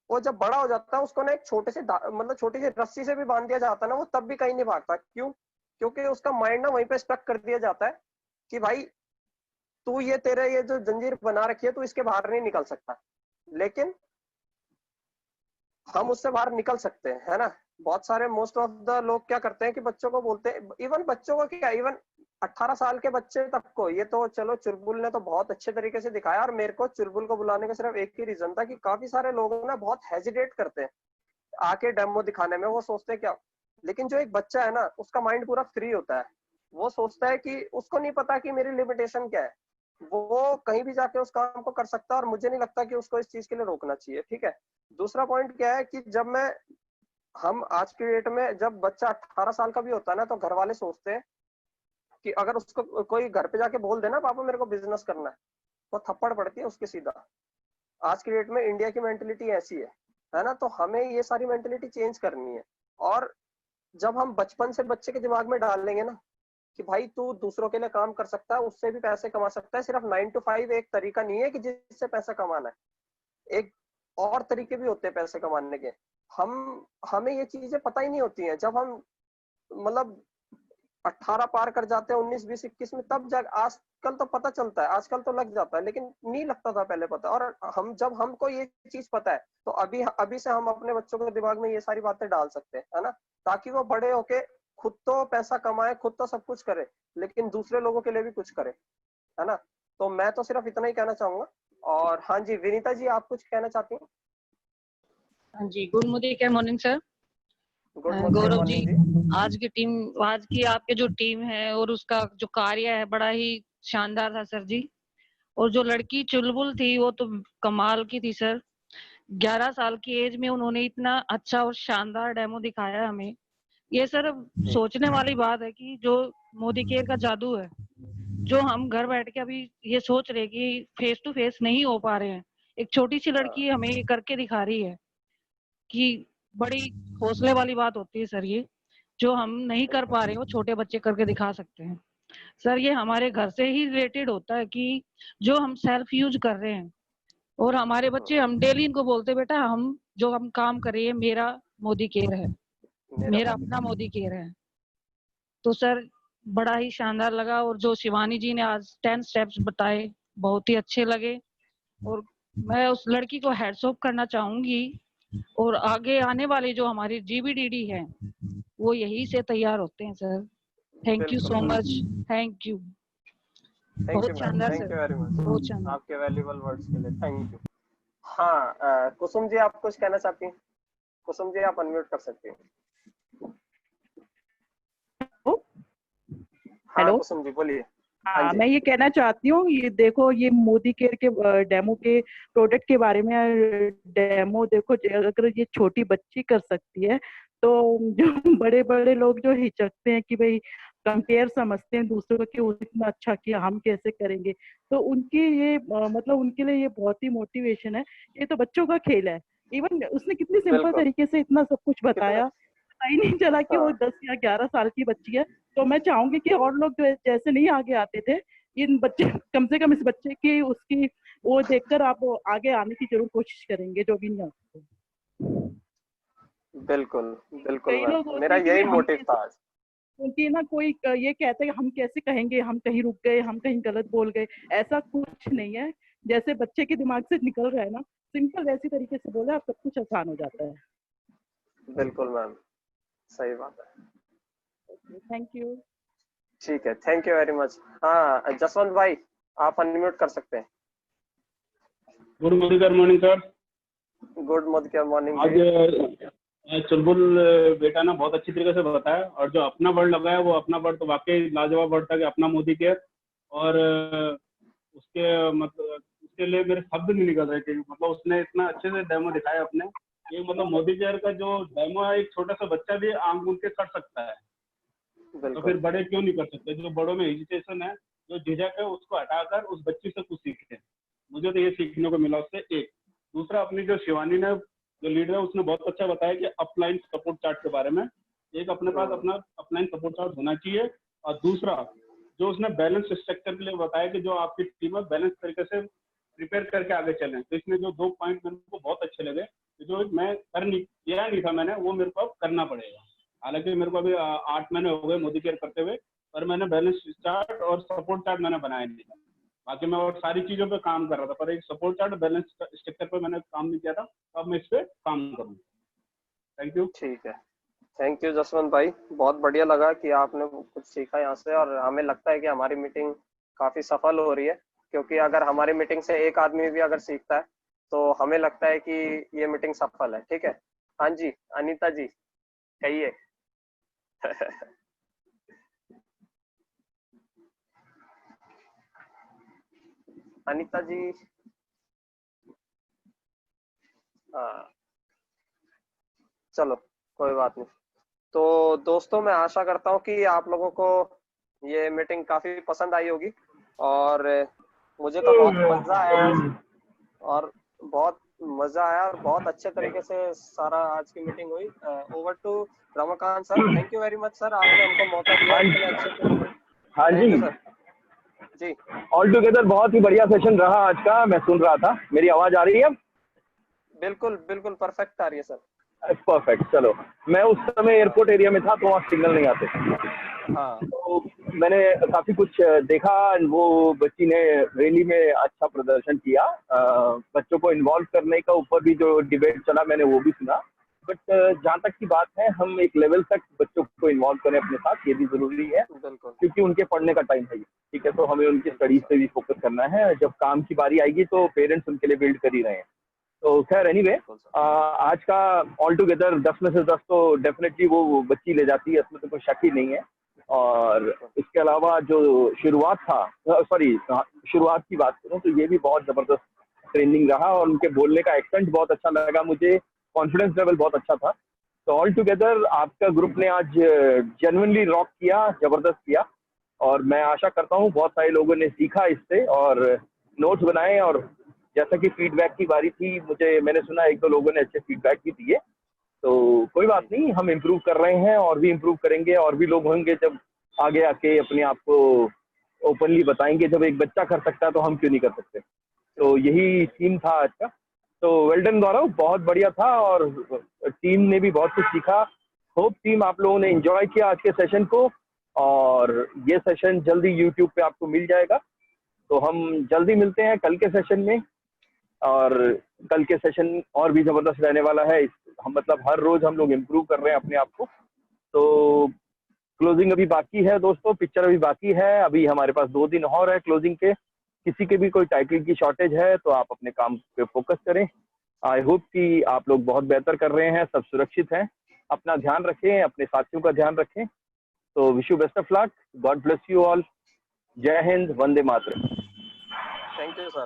वो जब बड़ा हो जाता है, उसको ना एक छोटे से मतलब छोटी सी रस्सी से भी बांध दिया जाता है ना, वो तब भी कहीं नहीं भागता। क्यों? क्योंकि उसका माइंड ना वहीं पे स्टक कर दिया जाता है कि भाई तू ये तेरे ये जो जंजीर बना रखी है, तू इसके बाहर नहीं निकल सकता। लेकिन हम उससे बाहर निकल सकते हैं, है ना। बहुत सारे मोस्ट ऑफ द लोग क्या करते हैं कि बच्चों को बोलते हैं, इवन बच्चों को क्या, इवन 18 साल के बच्चे तक को, ये तो चलो चुलबुल ने तो बहुत अच्छे तरीके से दिखाया। और मेरे को चुलबुल को बुलाने का सिर्फ एक ही रीजन था कि काफी सारे लोग ना बहुत हेजिटेट करते हैं आके डेमो दिखाने में। वो सोचते हैं क्या, लेकिन जो एक बच्चा है ना, उसका माइंड पूरा फ्री होता है। वो सोचता है कि उसको नहीं पता कि मेरी लिमिटेशन क्या है, वो कहीं भी जाके उस काम को कर सकता है, और मुझे नहीं लगता कि उसको इस चीज के लिए रोकना चाहिए, ठीक है। दूसरा पॉइंट क्या है कि हम आज के डेट में जब बच्चा 18 साल का भी होता है ना, तो घर वाले सोचते हैं कि अगर उसको कोई घर पे जाके बोल देना पापा मेरे को बिजनेस करना है, तो थप्पड़ पड़ती है उसके सीधा। आज की डेट में इंडिया की मेंटेलिटी ऐसी है ना। तो हमें ये सारी मेंटेलिटी चेंज करनी है। और जब हम बचपन से बच्चे के दिमाग में डाल लेंगे ना कि भाई तू दूसरों के लिए काम कर सकता है, उससे भी पैसे कमा सकता है, सिर्फ 9 to 5 एक तरीका नहीं है कि जिससे पैसा कमाना है, एक और तरीके भी होते हैं पैसे कमाने के। हमें ये चीजें पता ही नहीं होती हैं। जब हम मतलब 18 पार कर जाते हैं, 19 20 21 में, तब आजकल तो पता चलता है, आजकल तो लग जाता है, लेकिन नहीं लगता था पहले पता। और जब हमको ये चीज पता है, तो अभी से हम अपने बच्चों के दिमाग में ये सारी बातें डाल सकते हैं, है ना, ताकि वो बड़े होके खुद तो पैसा कमाए, खुद तो सब कुछ करे, लेकिन दूसरे लोगों के लिए भी कुछ करे, है ना। तो मैं तो सिर्फ इतना ही कहना चाहूंगा। और हाँ जी, विनीता जी आप कुछ कहना चाहती हैं? हाँ जी, good morning sir. Gaurav ji, आज की आपके जो टीम है और उसका जो कार्य है बड़ा ही शानदार था सर जी। और जो लड़की चुलबुल थी वो तो कमाल की थी सर। 11 साल की एज में उन्होंने इतना अच्छा और शानदार डेमो दिखाया हमें। ये सर सोचने वाली बात है कि जो मोदी केयर का जादू है, जो हम घर बैठ के अभी ये सोच रहे कि फेस टू फेस नहीं हो पा रहे हैं, एक छोटी सी लड़की हमें ये करके दिखा रही है कि बड़ी हौसले वाली बात होती है सर। ये जो हम नहीं कर पा रहे वो छोटे बच्चे करके दिखा सकते हैं सर। ये हमारे घर से ही रिलेटेड होता है कि जो हम सेल्फ यूज कर रहे हैं, और हमारे बच्चे, हम डेली इनको बोलते बेटा हम काम कर रहे हैं मेरा मोदी केयर है, मेरा अपना मोदी केयर है। तो सर बड़ा ही शानदार लगा। और जो शिवानी जी ने आज 10 स्टेप्स बताए बहुत ही अच्छे लगे। और मैं उस लड़की को हेड्स ऑफ करना चाहूंगी। और आगे आने वाले जो हमारी जीबीडीडी है वो यही से तैयार होते हैं sir. Thank you so much. Thank you. बहुत शानदार सर, बहुत शानदार। आपके वैल्यूएबल वर्ड्स के लिए थैंक यू। हाँ कुसुम जी आप कुछ कहना चाहती हैं? कुसुम जी आप अनम्यूट कर सकती हैं। हाँ हेलो कुसुम जी बोलिए। हाँ जी। मैं ये कहना चाहती हूँ, ये देखो ये मोदी केयर के डेमो के प्रोडक्ट के बारे में डेमो देखो, अगर ये छोटी बच्ची कर सकती है तो जो बड़े बड़े लोग जो हिचकते हैं कि भाई कंपेयर समझते हैं दूसरों को कि उसने इतना अच्छा किया हम कैसे करेंगे, तो उनकी ये मतलब उनके लिए ये बहुत ही मोटिवेशन है। ये तो बच्चों का खेल है। इवन उसने कितनी सिंपल बिल्कुल। तरीके से इतना सब कुछ कितना बताया, पता ही नहीं चला कि वो हाँ 10 या 11 साल की बच्ची है। तो मैं चाहूंगी कि और लोग जो जैसे नहीं आगे आते थे, इन बच्चे कम से कम इस बच्चे की उसकी वो देखकर आप आगे आने की जरूर कोशिश करेंगे, जो भी नहीं आते। बिल्कुल बिल्कुल कई लोग मैम, होते मेरा हैं कि यही भाई हम मोटिव कैसे, था आज। क्योंकि ना कोई ये कहता है कि हम कैसे कहेंगे, हम कहीं रुक गए, हम कहीं गलत बोल गए। ऐसा कुछ नहीं है, जैसे बच्चे के दिमाग से निकल रहा है ना, सिंपल वैसी तरीके से बोले आप, सब कुछ आसान हो जाता है। बिल्कुल मैम, सही बात है। Thank you. ठीक है, थैंक यू वेरी मच। हाँ जसवंत भाई, आप अनम्यूट कर सकते हैं। Good morning sir. Good morning. आज चुलबुल बेटा ने बहुत अच्छी तरीके से बताया, और जो अपना वर्ड लगाया वो अपना वर्ड तो वाकई लाजवाब वर्ड था कि अपना मोदी केयर। और उसके मतलब उसके लिए मेरे शब्द नहीं निकल रहे थे, मतलब उसने इतना अच्छे से डेमो दिखाया अपने। ये मतलब मोदी केयर का जो डेमो है, एक छोटा सा बच्चा भी आंख मूंद के कर सकता है, तो फिर बड़े क्यों नहीं कर सकते? जो बड़ों में हेजिटेशन है, जो झिझक है, उसको हटाकर उस बच्ची से कुछ सीखे। मुझे तो ये सीखने को मिला उससे। एक दूसरा, अपनी जो शिवानी ने जो लीडर है उसने बहुत अच्छा बताया कि अपलाइन सपोर्ट चार्ट के बारे में। एक अपने पास अपना अपलाइन सपोर्ट चार्ट होना चाहिए। और दूसरा जो उसने बैलेंस स्ट्रक्चर के लिए बताया कि जो आपकी टीम है बैलेंस तरीके से प्रिपेयर करके आगे चलें, तो इसमें जो 2 पॉइंट मेरे को बहुत अच्छे लगे, जो मैं किया नहीं था मैंने, वो मेरे को अब करना पड़ेगा। हालांकि मेरे को अभी 8 महीने हो गए मोदी केयर करते हुए, पर मैंने बैलेंस चार्ट और सपोर्ट चार्ट मैंने बनाया नहीं था। बाकी मैं और सारी चीजों पे काम कर रहा था, पर एक सपोर्ट चार्ट बैलेंस स्ट्रक्चर पे मैंने काम नहीं किया था। अब मैं इस पे काम करूँगा। Thank you. ठीक है, थैंक यू जसवंत भाई, बहुत बढ़िया लगा कि आपने कुछ सीखा यहाँ से। और हमें लगता है कि हमारी मीटिंग काफी सफल हो रही है, क्योंकि अगर हमारी मीटिंग से एक आदमी भी अगर सीखता है तो हमें लगता है कि ये मीटिंग सफल है। ठीक है। हाँ जी, अनीता जी कहिए। अनीता जी, हाँ चलो कोई बात नहीं। तो दोस्तों, मैं आशा करता हूँ कि आप लोगों को ये मीटिंग काफी पसंद आई होगी, और मुझे तो बहुत मजा आया आज, और बहुत मजा आया, और बहुत अच्छे तरीके से सारा आज की मीटिंग हुई। Over to Ramakant sir. Thank you very much sir, आपने हमको मौका दिया इतने अच्छे से। हाँ थैंक यू जी, सर। जी ऑल टुगेदर बहुत ही बढ़िया सेशन रहा आज का। मैं सुन रहा था, मेरी आवाज आ रही है? बिल्कुल बिल्कुल परफेक्ट आ रही है सर। परफेक्ट। चलो, मैं उस समय एयरपोर्ट एरिया में था तो वहाँ सिग्नल नहीं आते, हाँ तो मैंने काफी कुछ देखा। वो बच्ची ने रैली में अच्छा प्रदर्शन किया। बच्चों को इन्वॉल्व करने का ऊपर भी जो डिबेट चला मैंने वो भी सुना। बट जहाँ तक की बात है, हम एक लेवल तक बच्चों को इन्वॉल्व करें अपने साथ, ये भी जरूरी है, बिल्कुल क्योंकि उनके पढ़ने का टाइम है। ठीक है, तो हमें उनकी स्टडीज पे भी फोकस करना है। जब काम की बारी आएगी तो पेरेंट्स उनके लिए बिल्ड कर ही रहे हैं। तो खैर एनीवे, आज का ऑल टुगेदर 10 में से 10 तो डेफिनेटली वो बच्ची ले जाती है, इसमें तो कोई शक ही नहीं है। और इसके अलावा जो शुरुआत था, शुरुआत की बात करूँ तो ये भी बहुत ज़बरदस्त ट्रेनिंग रहा, और उनके बोलने का एक्सेंट बहुत अच्छा लगा मुझे, कॉन्फिडेंस लेवल बहुत अच्छा था। तो ऑल टुगेदर आपका ग्रुप ने आज जेन्युइनली रॉक किया, ज़बरदस्त किया। और मैं आशा करता हूँ बहुत सारे लोगों ने सीखा इससे और नोट्स बनाए। और जैसा कि फीडबैक की बारी थी, मैंने सुना 1-2 लोगों ने अच्छे फीडबैक भी दिए। तो कोई बात नहीं, हम इम्प्रूव कर रहे हैं और भी इम्प्रूव करेंगे। और भी लोग होंगे जब आगे आके अपने आप को ओपनली बताएंगे। जब एक बच्चा कर सकता है तो हम क्यों नहीं कर सकते। तो यही थीम था आज का। तो वेल डन गौरव, बहुत बढ़िया था, और टीम ने भी बहुत कुछ सीखा। होप टीम आप लोगों ने एंजॉय किया आज के सेशन को, और ये सेशन जल्दी यूट्यूब पे आपको मिल जाएगा। तो हम जल्दी मिलते हैं कल के सेशन में, और कल के सेशन और भी ज़बरदस्त रहने वाला है। हम मतलब हर रोज हम लोग इम्प्रूव कर रहे हैं अपने आप को। तो क्लोजिंग अभी बाकी है दोस्तों, पिक्चर अभी बाकी है। अभी हमारे पास 2 दिन और है क्लोजिंग के। किसी के भी कोई टाइटल की शॉर्टेज है तो आप अपने काम पे फोकस करें। आई होप कि आप लोग बहुत बेहतर कर रहे हैं, सब सुरक्षित हैं। अपना ध्यान रखें, अपने साथियों का ध्यान रखें। तो wish you best of luck, God bless you all. जय हिंद, वंदे मातरम। Thank you sir.